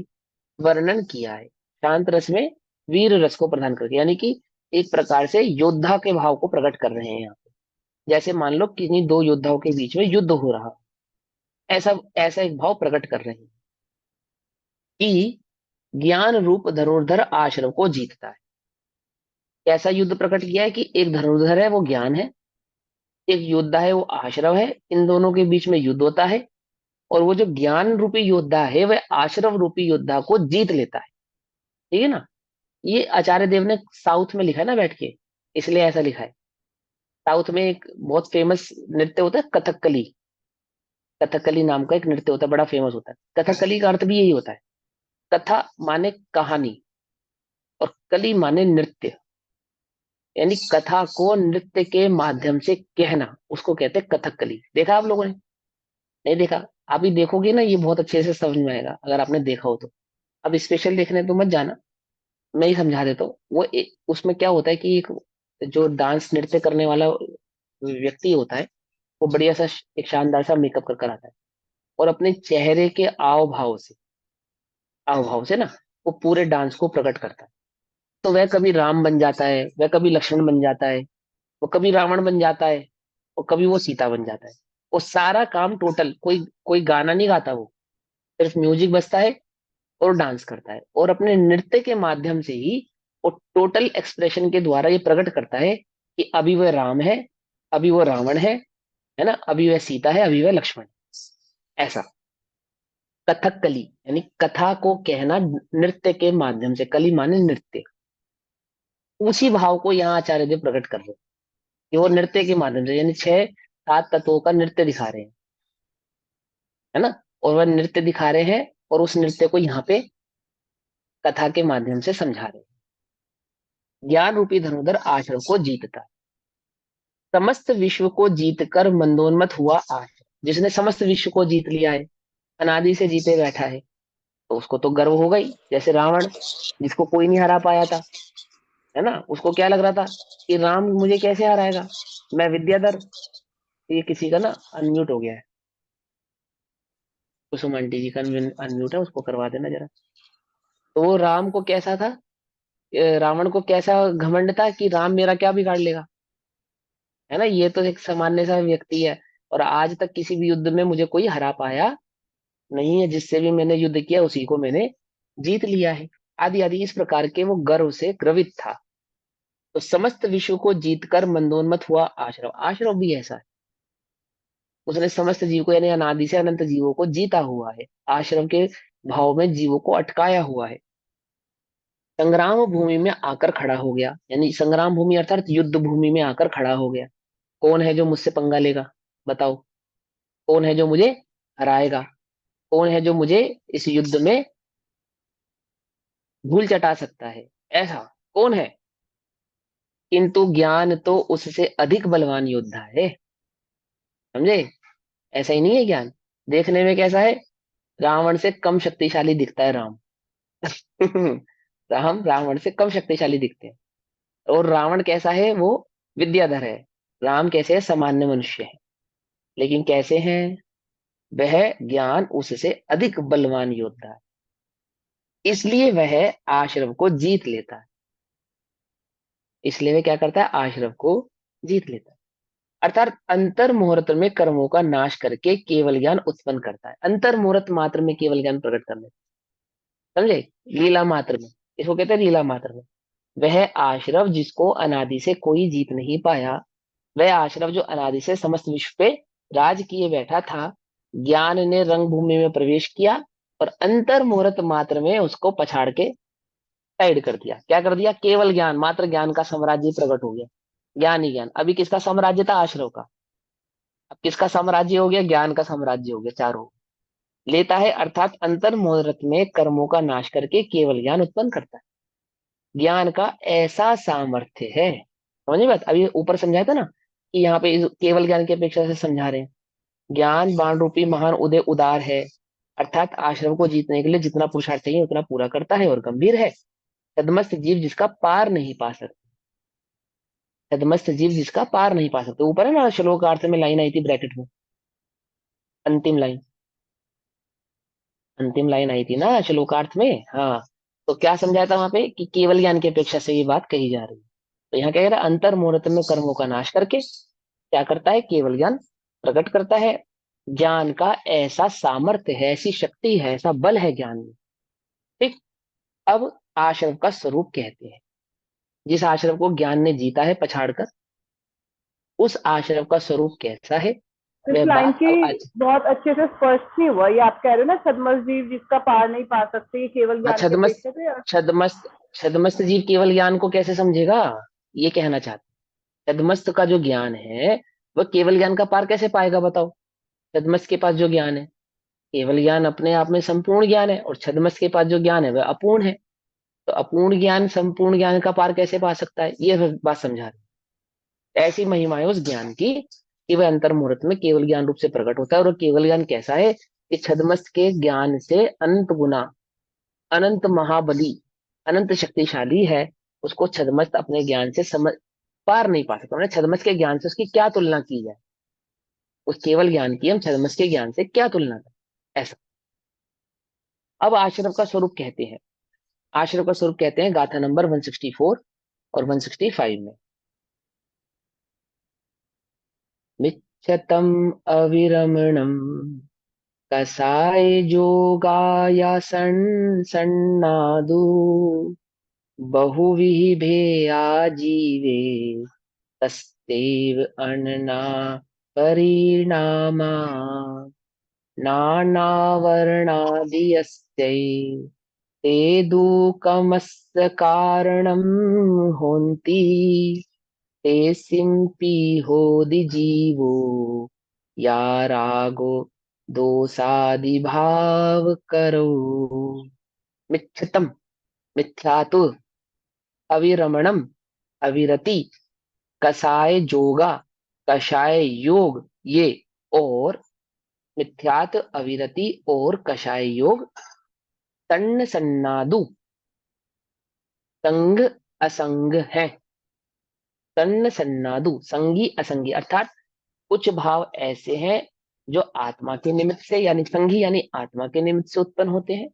Speaker 1: वर्णन किया है। शांत रस में वीर रस को प्रदान करके, यानी कि एक प्रकार से योद्धा के भाव को प्रकट कर रहे हैं यहाँ पे। जैसे मान लो किन्हीं दो योद्धाओं के बीच में युद्ध हो रहा, ऐसा ऐसा एक भाव प्रकट कर रहे हैं कि ज्ञान रूप धनुर्धर आश्रम को जीतता है। कैसा युद्ध प्रकट किया है? कि एक धनुर्धर है, वो ज्ञान है, एक योद्धा है, वो आश्रव है। इन दोनों के बीच में युद्ध होता है, और वो जो ज्ञान रूपी योद्धा है, वह आश्रव रूपी योद्धा को जीत लेता है। ठीक है ना। ये आचार्य देव ने साउथ में लिखा है ना बैठ के, इसलिए ऐसा लिखा है। साउथ में एक बहुत फेमस नृत्य होता है कथकली। कथकली नाम का एक नृत्य होता है, बड़ा फेमस होता है। कथकली का अर्थ भी यही होता है। कथा माने कहानी, और कली माने नृत्य, यानी कथा को नृत्य के माध्यम से कहना, उसको कहते हैं कथकली। देखा आप लोगों ने? नहीं देखा? आप ही देखोगे ना, ये बहुत अच्छे से समझ में आएगा अगर आपने देखा हो तो। अब स्पेशल देखने तो मत जाना, मैं ही समझा देता हूँ। उसमें क्या होता है कि एक जो डांस नृत्य करने वाला व्यक्ति होता है, वो बढ़िया सा एक शानदार सा मेकअप कर कर आता है, और अपने चेहरे के हाव भाव से ना वो पूरे डांस को प्रकट करता है। तो वह कभी राम बन जाता है, वह कभी लक्ष्मण बन जाता है, वो कभी रावण बन जाता है, और कभी वो सीता बन जाता है। वो सारा काम टोटल, कोई कोई गाना नहीं गाता, वो सिर्फ म्यूजिक बजता है और डांस करता है, और अपने नृत्य के माध्यम से ही वो टोटल एक्सप्रेशन के द्वारा ये प्रकट करता है कि अभी वह राम है, अभी वो रावण है ना, अभी वह सीता है, अभी वह लक्ष्मण है। ऐसा कथकली, यानी कथा को कहना नृत्य के माध्यम से, कली माने नृत्य। उसी भाव को यहाँ आचार्य देव प्रकट कर रहे हैं कि वो नृत्य के माध्यम से, यानी छह सात तत्वों का नृत्य दिखा रहे हैं, है ना। और वह नृत्य दिखा रहे हैं, और उस नृत्य को यहाँ पे कथा के माध्यम से समझा रहे हैं। ज्ञान रूपी धनुधर आश्रम को जीतता, समस्त विश्व को जीतकर मंदोन्मत्त हुआ आश्रम। जिसने समस्त विश्व को जीत लिया है, अनादि से जीते बैठा है, तो उसको तो गर्व होगा ही। जैसे रावण, जिसको कोई नहीं हरा पाया था, है ना, उसको क्या लग रहा था कि राम मुझे कैसे हराएगा, मैं विद्याधर। ये किसी का ना अनम्यूट हो गया है, कुसुम आंटी जी का अनम्यूट है, उसको करवा देना जरा। तो वो राम को कैसा था, रावण को कैसा घमंड था कि राम मेरा क्या बिगाड़ लेगा, है ना। ये तो एक सामान्य सा व्यक्ति है, और आज तक किसी भी युद्ध में मुझे कोई हरा पाया नहीं है, जिससे भी मैंने युद्ध किया उसी को मैंने जीत लिया है, आदि आदि। इस प्रकार के वो गर्व से द्रवित था। तो समस्त विश्व को जीतकर मंदोन्मत्त हुआ आश्रम, आश्रम भी ऐसा है, उसने समस्त जीव को, यानी अनादि से अनंत जीवों को जीता हुआ है, आश्रम के भाव में जीवों को अटकाया हुआ है। संग्राम भूमि में आकर खड़ा हो गया, यानी संग्राम भूमि अर्थात युद्ध भूमि में आकर खड़ा हो गया। कौन है जो मुझसे पंगा लेगा, बताओ। कौन है जो मुझे हराएगा, कौन है जो मुझे इस युद्ध में भूल चटा सकता है, ऐसा कौन है। किंतु ज्ञान तो उससे अधिक बलवान योद्धा है, समझे। ऐसा ही नहीं है ज्ञान, देखने में कैसा है, रावण से कम शक्तिशाली दिखता है राम। राम रावण से कम शक्तिशाली दिखते हैं। और रावण कैसा है, वो विद्याधर है। राम कैसे है, सामान्य मनुष्य है। लेकिन कैसे हैं, वह ज्ञान उससे अधिक बलवान योद्धा है, इसलिए वह आश्रम को जीत लेता है। इसलिए वह क्या करता है, आश्रम को जीत लेता है। अर्थात अंतर मुहूर्त में कर्मों का नाश करके केवल ज्ञान उत्पन्न करता है। अंतर मुहूर्त मात्र में केवल ज्ञान प्रकट कर लेता है, समझे। लीला मात्र में, इसको कहते हैं लीला मात्र में। वह आश्रव जिसको अनादि से कोई जीत नहीं पाया, वह आश्रव जो अनादि से समस्त विश्व पे राज किए बैठा था, ज्ञान ने रंगभूमि में प्रवेश किया और अंतर मुहूर्त मात्र में उसको पछाड़ के साइड कर दिया। क्या कर दिया, केवल ज्ञान, मात्र ज्ञान का साम्राज्य प्रकट हो गया। ज्ञान ही ज्ञान। अभी किसका साम्राज्य था, आश्रव का। अब किसका साम्राज्य हो गया, ज्ञान का साम्राज्य हो गया, चारों लेता है। अर्थात अंतर मुहूर्त में कर्मों का नाश करके केवल ज्ञान उत्पन्न करता है। ज्ञान का ऐसा सामर्थ्य है, समझिए बात। अभी ऊपर समझाया था ना कि यहाँ पे केवल ज्ञान की अपेक्षा से समझा रहे हैं। ज्ञान बाण रूपी महान उदय उदार है, अर्थात आश्रम को जीतने के लिए जितना पुरुषार्थ चाहिए उतना पूरा करता है और गंभीर है। सदमस्त जीव जिसका पार नहीं पा सकते, सदमस्त जीव जिसका पार नहीं पा सकते। ऊपर है ना श्लोक अर्थ में लाइन आई थी ब्रैकेट में, अंतिम लाइन, अंतिम लाइन आई थी ना श्लोकार्थ में। हाँ, तो क्या समझाया था वहां पे कि केवल ज्ञान की अपेक्षा से ये बात कही जा रही है। तो यहाँ क्या कह रहा है, अंतर मुहूर्त में कर्मों का नाश करके क्या करता है, केवल ज्ञान प्रकट करता है। ज्ञान का ऐसा सामर्थ्य है, ऐसी शक्ति है, ऐसा बल है ज्ञान में। ठीक। अब आश्रम का स्वरूप कहते हैं, जिस आश्रम को ज्ञान ने जीता है पछाड़कर, उस आश्रम का स्वरूप कैसा है,
Speaker 2: इस
Speaker 1: वह
Speaker 2: लाइन
Speaker 1: बात
Speaker 2: की
Speaker 1: अब आज।
Speaker 2: बहुत अच्छे से स्पष्ट नहीं हुआ। ये आप कह रहे हो ना, सदमस जीव जिसका पार नहीं पा सकते, ये केवल
Speaker 1: हाँ,
Speaker 2: ज्ञान की
Speaker 1: छदमस्त,
Speaker 2: अपेक्षा से।
Speaker 1: छदमस्त, छदमस्त जीव केवल ज्ञान को कैसे समझेगा, ये कहना चाहते। छदमस्त का जो ज्ञान है वह केवल ज्ञान का पार कैसे पाएगा, बताओ। छदमस्त के पास जो ज्ञान है, केवल ज्ञान अपने आप में संपूर्ण ज्ञान है, और छदमस्त के पास जो ज्ञान है वह अपूर्ण है। तो अपूर्ण ज्ञान संपूर्ण ज्ञान का पार कैसे पा सकता है, ये बात समझा रहे। ऐसी महिमा है उस ज्ञान की कि वह अंतर मुहूर्त में केवल ज्ञान रूप से प्रकट होता है। और वो केवल ज्ञान कैसा है कि छदमस्त के ज्ञान से अनंत गुना, अनंत महाबली, अनंत शक्तिशाली है, उसको छद्मस्त अपने ज्ञान से समझ पार नहीं पा सकता। हमने छद्मस्त के ज्ञान से उसकी क्या तुलना की जाए, उस केवल ज्ञान की हम छद्मस्त के ज्ञान से क्या तुलना करें, ऐसा। अब आश्रव का स्वरूप कहते हैं, आश्रव का स्वरूप कहते हैं गाथा नंबर 164 और 165 में। मिच्छतम अविरमणम कसाय जोगाया सन्नादु बहुविधेया जीवे तस्तेव अनना परिणामा नानावर्णादियस्यै ते दुःखमस्य कारणं होन्ति ते सिम्पि होदि जीवो या रागो दोषादिभाव करो। मिच्छतम, मिथ्यातु, अविरमणम, अविरति, कसाय जोगा, कषाय योग, ये, और मिथ्यात, अविरति और कषाय योग, तन्न सन्नादु, संग असंग है। तन्न सन्नादु, संगी असंगी, अर्थात कुछ भाव ऐसे हैं जो आत्मा के निमित्त से यानी संगी यानी आत्मा के निमित्त से उत्पन्न होते हैं,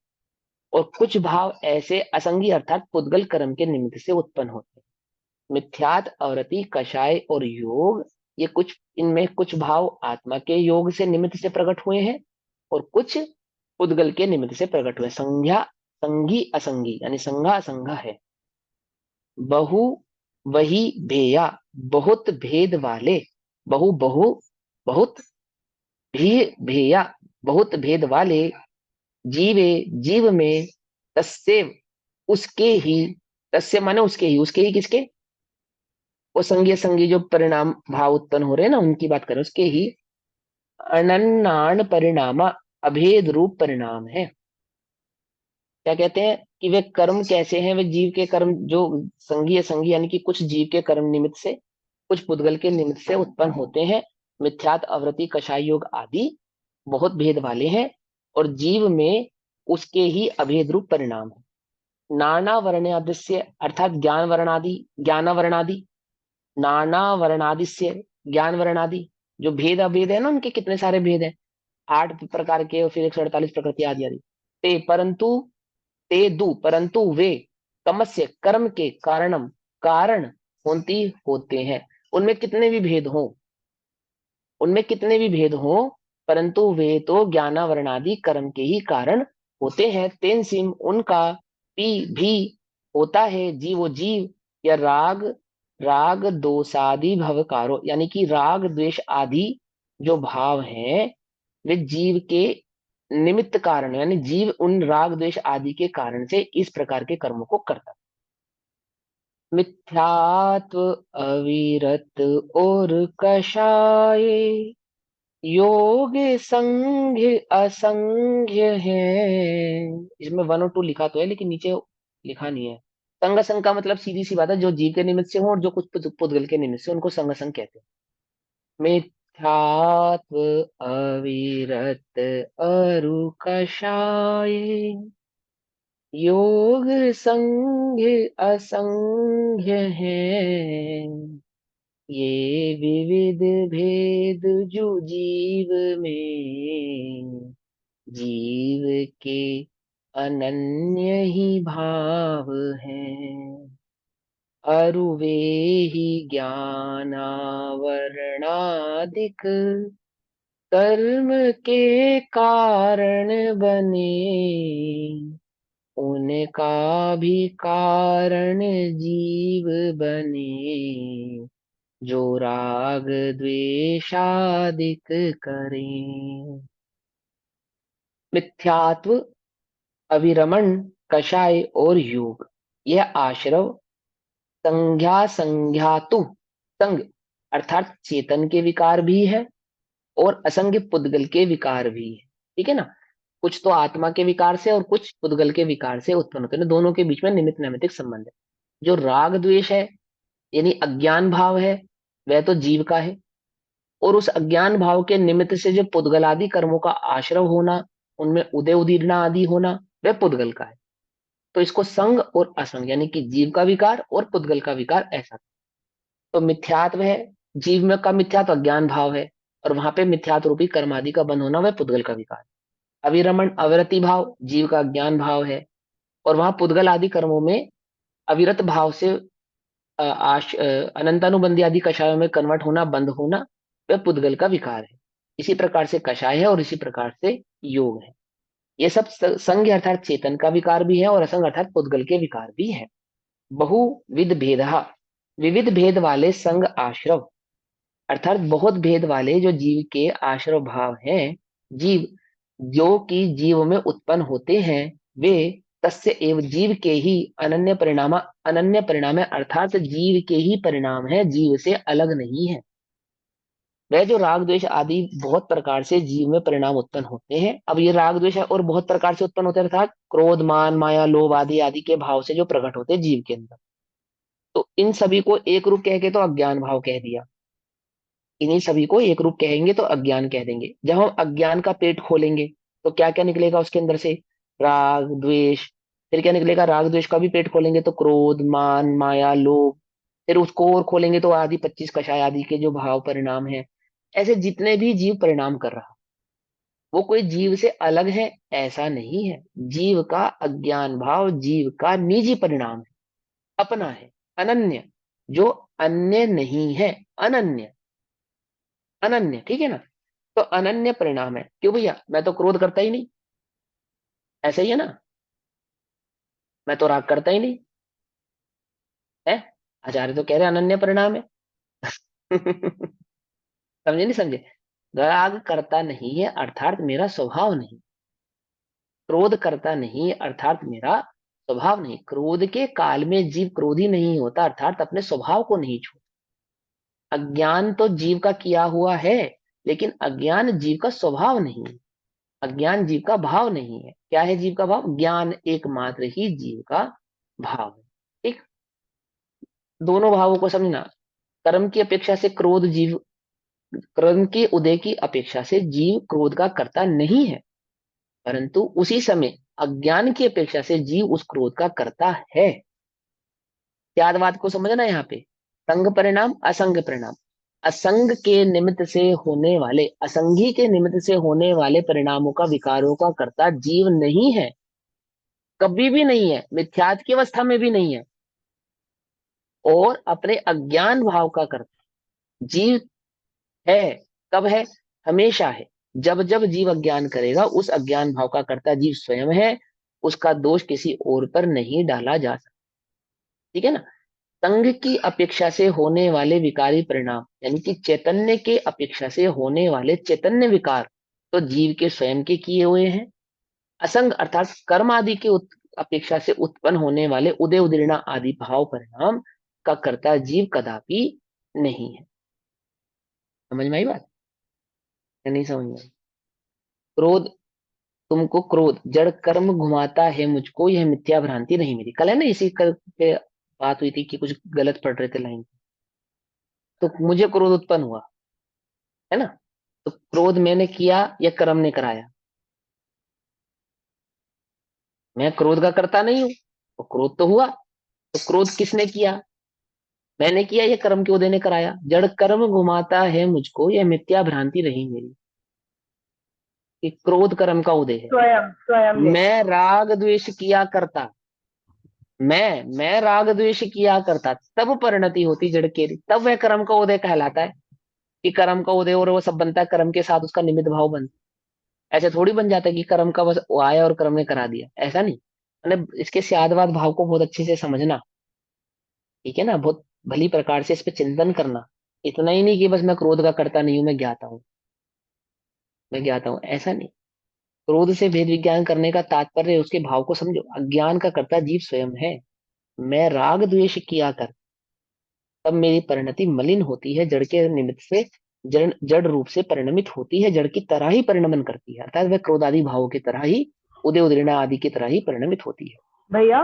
Speaker 1: और कुछ भाव ऐसे असंगी अर्थात पुद्गल कर्म के निमित्त से उत्पन्न होते हैं। मिथ्यात, अवरति, कषाय और योग, ये कुछ, इनमें कुछ भाव आत्मा के योग से निमित्त से प्रकट हुए हैं और कुछ पुद्गल के निमित्त से प्रकट हुए। संज्ञा, संगी असंगी यानी संघा असंघा है। बहु, वही, भेया, बहुत भेद वाले, बहु बहु, बहुत, भी भेया, बहुत भेद वाले, जीवे, जीव में, तस्से, उसके ही, तस्य माने उसके ही किसके, वो संज्ञा संगी जो परिणाम भाव उत्पन्न हो रहे हैं ना, उनकी बात करें, उसके ही अनन्नान परिणामा, अभेद रूप परिणाम है। क्या कहते हैं कि वे कर्म कैसे हैं, वे जीव के कर्म जो संगी असंगी यानी कि कुछ जीव के कर्म निमित्त से, कुछ पुद्गल के निमित्त से उत्पन्न होते हैं। मिथ्यात, अवृत्ति, कषाय योग आदि बहुत भेद वाले हैं, और जीव में उसके ही अभेद रूप परिणाम है। नाना वर्णादिस्य अर्थात ज्ञान वर्णादि, ज्ञान वर्णादि, नाना वर्णादिस्य, ज्ञान वर्णादि, जो भेद अभेद है ना, उनके कितने सारे भेद हैं, 8 प्रकार के और फिर 148 प्रकृति आदि आदि। ते परंतु, ते दु परंतु वे, कमस्य कर्म के कारणम, कारण होती होते हैं। उनमें कितने भी भेद हो, उनमें कितने भी भेद हो, परंतु वे तो ज्ञानावरणादि कर्म के ही कारण होते हैं। तेन सिम, उनका, पी भी होता है, जीवो जीव, या राग, राग दोषादि भवकारो, यानी कि राग द्वेष आदि जो भाव हैं, वे जीव के निमित्त कारण यानी जीव उन राग द्वेष आदि के कारण से इस प्रकार के कर्मों को करता है। मिथ्यात्व, अविरत और कषाय योग संघ्य असंख्य है। इसमें 1 और 2 लिखा तो है लेकिन नीचे लिखा नहीं है। संग असंग का मतलब सीधी सी बात है, जो जीव के निमित्त से हो और जो कुछ पुद्गल के निमित्त से, उनको संग असंग कहते हैं। मिथ्यात्व, अविरत, अरु कषाय योग संघ्य असंख्य है। ये विविध भेद जो जीव में, जीव के अनन्य ही भाव हैं। अरुवे ही ज्ञानावरणादिक कर्म के कारण बने, उनका भी कारण जीव बने, जो राग द्वेषादिक करें। मिथ्यात्व, अविरमण, कषाय और योग, यह आश्रव संज्ञा संज्ञातु, संग अर्थात चेतन के विकार भी है और असंग पुद्गल के विकार भी है। ठीक है ना, कुछ तो आत्मा के विकार से और कुछ पुद्गल के विकार से उत्पन्न होते हैं, दोनों के बीच में निमित्त नैमित्तिक संबंध है। जो राग द्वेष है यानी अज्ञान भाव है, वह तो जीव का है, और उस अज्ञान भाव के निमित्त से जो पुद्गल आदि कर्मों का आश्रव होना, उनमें उदय उदीर्णा आदि होना, वह पुद्गल का है। तो इसको संग और असंग यानी कि जीव का विकार और पुद्गल का विकार ऐसा। तो मिथ्यात्व है, जीव में का मिथ्यात्व अज्ञान भाव है, और वहां पे मिथ्यात्व रूपी कर्मादि का बंध होना वह पुद्गल का विकार है। अविरमण अविरति भाव जीव का अज्ञान भाव है, और वहां पुद्गल आदि कर्मों में अविरत भाव से अनंतानुबंधी आदि कषायों में कन्वर्ट होना, बंद होना, वह पुद्गल का विकार है। इसी प्रकार से कषाय है और इसी प्रकार से योग है। ये सब संघ अर्थात चेतन का विकार भी है और असंग अर्थात पुद्गल के विकार भी है। बहुविध भेद, विविध भेद वाले संग आश्रव अर्थात बहुत भेद वाले जो जीव के आश्रव भाव हैं, जीव जो कि जीव में उत्पन्न होते हैं, वे तस्य एव जीव के ही अनन्य परिणाम है, अर्थात जीव के ही परिणाम है, जीव से अलग नहीं है। वह जो राग द्वेष आदि बहुत प्रकार से जीव में परिणाम उत्पन्न होते हैं, अब ये राग द्वेष और बहुत प्रकार से उत्पन्न होते हैं, अर्थात क्रोध मान माया लोभ आदि आदि के भाव से जो प्रकट होते हैं जीव के अंदर। तो इन सभी को एक रूप कह के तो अज्ञान भाव कह दिया, इन्हीं सभी को एक रूप कहेंगे तो अज्ञान कह देंगे। जब हम अज्ञान का पेट खोलेंगे तो क्या क्या निकलेगा उसके अंदर से? राग द्वेष। फिर क्या निकलेगा? राग द्वेष का भी पेट खोलेंगे तो क्रोध मान माया लोभ। फिर उसको और खोलेंगे तो आदि 25 कषाय आदि के जो भाव परिणाम है। ऐसे जितने भी जीव परिणाम कर रहा, वो कोई जीव से अलग है ऐसा नहीं है। जीव का अज्ञान भाव जीव का निजी परिणाम है, अपना है, अनन्य, जो अन्य नहीं है, अनन्य। अनन्य, ठीक है ना? तो अनन्य परिणाम है। क्यों भैया? मैं तो क्रोध करता ही नहीं, ऐसे ही है ना? मैं तो राग करता ही नहीं है। आचार्य तो कह रहे अनन्य परिणाम है। समझे नहीं समझे? राग करता नहीं है अर्थात मेरा स्वभाव नहीं, क्रोध करता नहीं है अर्थात मेरा स्वभाव नहीं। क्रोध के काल में जीव क्रोधी नहीं होता अर्थात अपने स्वभाव को नहीं छोड़ता। अज्ञान तो जीव का किया हुआ है, लेकिन अज्ञान जीव का स्वभाव नहीं है। अज्ञान जीव का भाव नहीं है। क्या है जीव का भाव? ज्ञान एकमात्र ही जीव का भाव है। ठीक, दोनों भावों को समझना। कर्म की अपेक्षा से क्रोध जीव, कर्म के उदय की अपेक्षा से जीव क्रोध का कर्ता नहीं है, परंतु उसी समय अज्ञान की अपेक्षा से जीव उस क्रोध का कर्ता है। त्यागवाद को समझना यहाँ पे। संग परिणाम असंग परिणाम। असंग के निमित्त से होने वाले, असंगी के निमित्त से होने वाले परिणामों का, विकारों का कर्ता जीव नहीं है, कभी भी नहीं है, मिथ्यात की अवस्था में भी नहीं है, और अपने अज्ञान भाव का कर्ता जीव है। कब है? हमेशा है। जब जब जीव अज्ञान करेगा उस अज्ञान भाव का कर्ता जीव स्वयं है, उसका दोष किसी और पर नहीं डाला जा सकता। ठीक है ना? संग की अपेक्षा से होने वाले विकारी परिणाम यानी कि चैतन्य के अपेक्षा से होने वाले चैतन्य विकार तो जीव के स्वयं के किए हुए हैं। असंग अर्थात कर्म आदि के अपेक्षा से उत्पन्न होने वाले उदय उदीर्णा आदि भाव परिणाम का कर्ता जीव कदापि नहीं है। समझ में आई बात या नहीं समझ में आई? क्रोध, तुमको क्रोध जड़ कर्म घुमाता है मुझको, यह मिथ्या भ्रांति नहीं मेरी। कल है ना इसी कल पे बात हुई थी कि कुछ गलत पढ़ रहे थे लाइन, तो मुझे क्रोध उत्पन्न हुआ, है ना? तो क्रोध मैंने किया या कर्म ने कराया? मैं क्रोध का करता नहीं हूं, तो क्रोध तो हुआ। तो क्रोध किसने किया? मैंने किया या कर्म के उदय ने कराया? जड़ कर्म घुमाता है मुझको, यह मिथ्या भ्रांति रही मेरी कि क्रोध कर्म का उदय है।
Speaker 2: स्वयं स्वयं ने।
Speaker 1: मैं राग द्वेष किया करता, मैं राग द्वेष किया करता, तब परिणति होती जड़ के, तब वह कर्म का उदय कहलाता है। कि कर्म का उदय और वो सब बनता है, कर्म के साथ उसका निमित्त भाव बनता है। ऐसे थोड़ी बन जाता है कि कर्म का बस वो आया और कर्म ने करा दिया, ऐसा नहीं। मतलब इसके स्यादवाद भाव को बहुत अच्छे से समझना, ठीक है ना? बहुत भली प्रकार से इस पे चिंतन करना। इतना ही नहीं कि बस मैं क्रोध का करता नहीं हूं, मैं ज्ञाता हूँ, मैं ज्ञाता हूँ, ऐसा नहीं। क्रोध से भेद विज्ञान करने का तात्पर्य उसके भाव को समझो। अज्ञान का कर्ता जीव स्वयं है। मैं राग द्वेष किया कर, तब मेरी परिणति मलिन होती है, जड़ के निमित्त से जड़ जड़ रूप से परिणमित होती है, जड़ की तरह ही परिणमन करती है, अर्थात वह क्रोधादि भावों की तरह ही, उदय उदीर्णा आदि की तरह ही परिणमित होती है।
Speaker 2: भैया,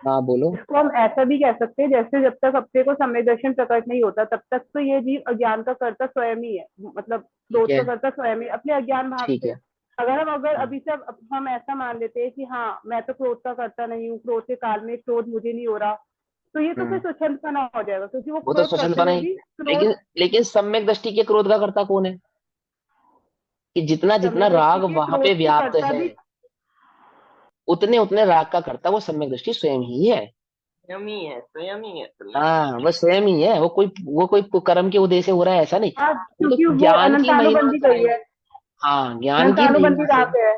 Speaker 1: हाँ बोलो।
Speaker 2: इसको हम ऐसा भी कह सकते हैं जैसे जब तक अपने को समय दर्शन प्रकट नहीं होता तब तक तो ये जीव अज्ञान का कर्ता स्वयं ही है, मतलब
Speaker 1: ठीक
Speaker 2: क्रोध
Speaker 1: है,
Speaker 2: का कर्ता स्वयं ही अपने अज्ञान भाव
Speaker 1: ठीक
Speaker 2: से।
Speaker 1: है,
Speaker 2: अगर
Speaker 1: हाँ।
Speaker 2: अभी से अब हम ऐसा मान लेते हैं कि हाँ मैं तो क्रोध का करता नहीं हूँ, क्रोध के काल में क्रोध मुझे नहीं हो रहा, तो ये तो फिर
Speaker 1: हम्म।
Speaker 2: स्वच्छंदपना हो जाएगा, क्योंकि वो
Speaker 1: वो तो
Speaker 2: क्रोध करते
Speaker 1: स्वच्छंदपना
Speaker 2: हुए
Speaker 1: ही।
Speaker 2: भी क्रोध।
Speaker 1: लेकिन लेकिन सम्यक दृष्टि के क्रोध का कर्ता कौन है? कि जितना जितना
Speaker 2: समय दृष्टि
Speaker 1: राग
Speaker 2: के
Speaker 1: वहां पे
Speaker 2: क्रोध की
Speaker 1: व्याप्त
Speaker 2: कर्ता
Speaker 1: है,
Speaker 2: भी।
Speaker 1: उतने उतने राग का कर्ता वो सम्यक दृष्टि स्वयं ही है।
Speaker 4: स्वयं ही है, स्वयं ही है, स्वयं ही
Speaker 1: हाँ, वो स्वयं ही है। वो कोई कर्म के उदय से हो रहा है ऐसा नहीं।
Speaker 2: हाँ,
Speaker 1: वो तो
Speaker 2: क्योंकि वो
Speaker 1: ज्ञान की महिमा
Speaker 2: अनंतानुबंधी
Speaker 1: से।
Speaker 2: गई है।
Speaker 1: हाँ, ज्ञान की
Speaker 2: अनंतानुबंधी
Speaker 1: महिमा से।
Speaker 2: राग है।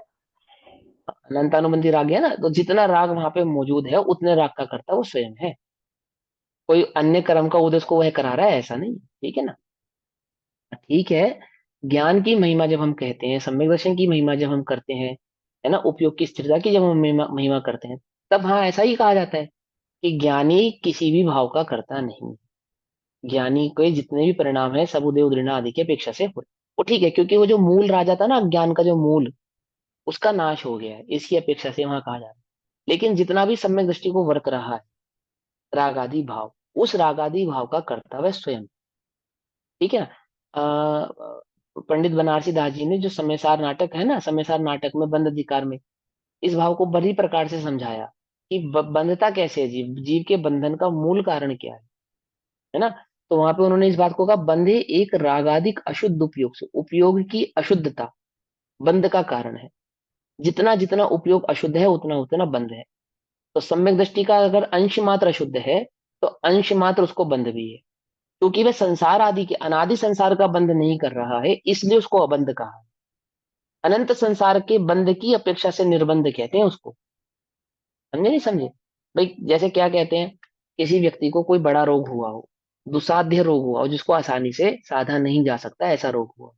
Speaker 1: अनंतानुबंधी राग है ना, तो जितना राग वहां पे मौजूद है उतने राग का कर्ता वो स्वयं है। कोई अन्य कर्म का उदय उसको वह करा रहा है ऐसा नहीं। ठीक है ना? ठीक है। ज्ञान की महिमा जब हम कहते हैं, सम्यक दर्शन की महिमा जब हम करते हैं, है ना, उपयोग की स्थिरता की जब हम महिमा महिमा करते हैं, तब हाँ ऐसा ही कहा जाता है कि ज्ञानी किसी भी भाव का करता नहीं। ज्ञानी के जितने भी परिणाम है सब उदय उद्दीर्ण आदि की अपेक्षा से हो। वो ठीक है, क्योंकि वो जो मूल राजा था ना ज्ञान का, जो मूल, उसका नाश हो गया है, इसकी अपेक्षा से वहां कहा जा रहा है। लेकिन जितना भी सम्यक दृष्टि को वर्त रहा है, रागादि भाव, उस रागादि भाव का कर्तव्य स्वयं। ठीक है ना? पंडित बनारसी दास जी ने जो समयसार नाटक है ना, समयसार नाटक में बंध अधिकार में इस भाव को बड़ी प्रकार से समझाया कि बंधता कैसे है, जीव जीव के बंधन का मूल कारण क्या है ना। तो वहां पे उन्होंने इस बात को कहा, बंधे एक रागादिक अशुद्ध उपयोग से, उपयोग की अशुद्धता बंध का कारण है। जितना जितना उपयोग अशुद्ध है उतना उतना बंध है। तो सम्यक दृष्टि का अगर अंश मात्र अशुद्ध है, तो अंश मात्र उसको बंध भी है। क्योंकि वह संसार आदि के अनादि संसार का बंध नहीं कर रहा है, इसलिए उसको अबंध कहा है। अनंत संसार के बंध की अपेक्षा से निर्बंध कहते हैं उसको। समझे नहीं समझे? भाई जैसे क्या कहते हैं, किसी व्यक्ति को कोई बड़ा रोग हुआ हो, दुसाध्य रोग हुआ हो, जिसको आसानी से साधा नहीं जा सकता, ऐसा रोग हुआ,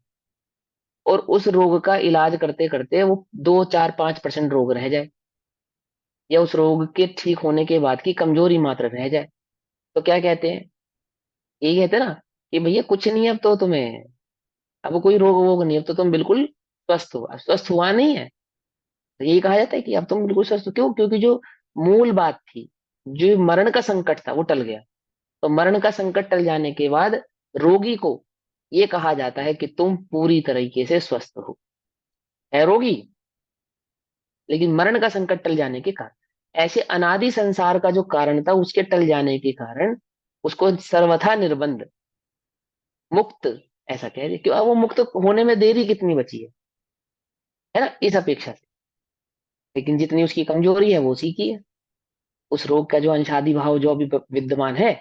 Speaker 1: और उस रोग का इलाज करते करते वो 2 4 5% रोग रह जाए, या उस रोग के ठीक होने के बाद की कमजोरी मात्र रह जाए, तो क्या कहते हैं? यही कहते हैं ना कि भैया कुछ नहीं है अब तो तुम्हें, अब कोई रोग वोग नहीं, अब तो तुम बिल्कुल स्वस्थ हो। अब स्वस्थ हुआ नहीं है, तो यही कहा जाता है कि अब तुम बिल्कुल स्वस्थ हो। क्यों? क्योंकि जो मूल बात थी, जो मरण का संकट था, वो टल गया। तो मरण का संकट टल जाने के बाद रोगी को ये कहा जाता है कि तुम पूरी तरीके से स्वस्थ हो। है रोगी, लेकिन मरण का संकट टल जाने के कारण, ऐसे अनादि संसार का जो कारण था उसके टल जाने के कारण उसको सर्वथा निर्बंध, मुक्त, ऐसा कह दे। क्यों? अब वो मुक्त होने में देरी कितनी बची है ना, इस अपेक्षा से। लेकिन जितनी उसकी कमजोरी है वो उसी की है। उस रोग का जो अंशादि भाव जो अभी विद्यमान है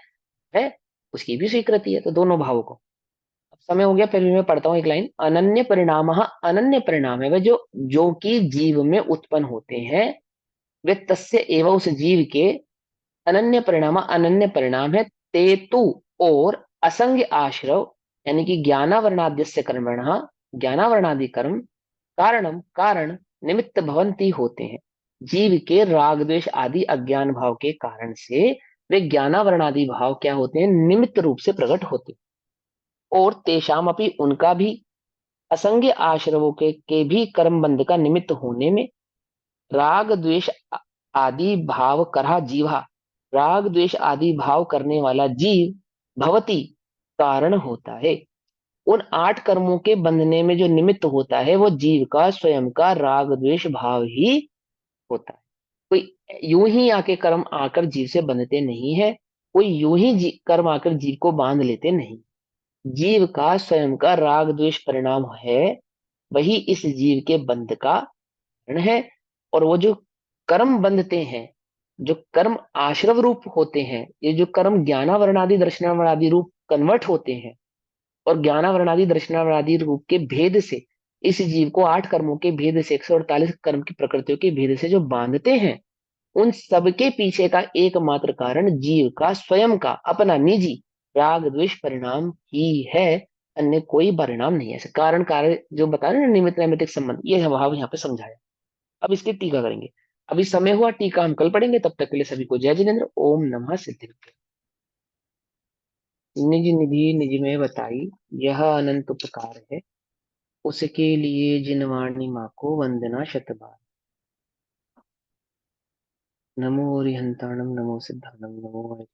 Speaker 1: उसकी भी स्वीकृति है। तो दोनों भावों को। अब समय हो गया, फिर भी मैं पढ़ता हूँ एक लाइन। अनन्य परिणाम, अनन्य परिणाम है वह जो जो कि जीव में उत्पन्न होते हैं, वे तस्य एवं उस जीव के अनन्य परिणाम, अनन्य परिणाम है। तेतु, और असंग आश्रव, यानी कि ज्ञानावरणाद्यस्य कर्मण, ज्ञानावरणादि कर्म कारणम, कारण निमित्त भवंती होते हैं। जीव के राग द्वेष आदि अज्ञान भाव के कारण से वे ज्ञानावरणादि भाव क्या होते हैं? निमित्त रूप से प्रकट होते हैं। और तेषाम अपि, उनका भी, असंग आश्रवों के भी कर्म बंध का निमित्त होने में राग द्वेष आदि भाव करा जीवा, राग द्वेष आदि भाव करने वाला जीव भवती कारण होता है। उन 8 कर्मों के बंधने में जो निमित्त होता है वो जीव का स्वयं का राग द्वेष भाव ही होता है। कोई यूं ही आके कर्म आकर जीव से बंधते नहीं है, कोई यूं ही कर्म आकर जीव को बांध लेते नहीं। जीव का स्वयं का राग द्वेष परिणाम है, वही इस जीव के बंध का कारण है। और वो जो कर्म बंधते हैं, जो कर्म आश्रव रूप होते हैं, ये जो कर्म ज्ञानावरणादि दर्शनावरणादि रूप कन्वर्ट होते हैं, और ज्ञानावरणादि दर्शनावरणादि रूप के भेद से इस जीव को 8 कर्मों के भेद से, 148 कर्म की प्रकृतियों के भेद से जो बांधते हैं, उन सबके पीछे का एकमात्र कारण जीव का स्वयं का अपना निजी राग द्वेष परिणाम ही है। अन्य कोई परिणाम नहीं है। ऐसे कारण कार्य जो बता रहे हैं ना, निमित्त नैमित्तिक संबंध, ये भाव यहाँ पे समझाया। अब इसकी टीका करेंगे। अभी समय हुआ, टीका हम कल पढ़ेंगे। तब तक के लिए सभी को जय जिनेन्द्र। ओम नमः सिद्धि। निज निधि निज में बताई, यह अनंत उपकार है, उसके लिए जिनवाणी माँ को वंदना शतबार। नमो हरिहंताणम, नमो सिद्धाणम, नमो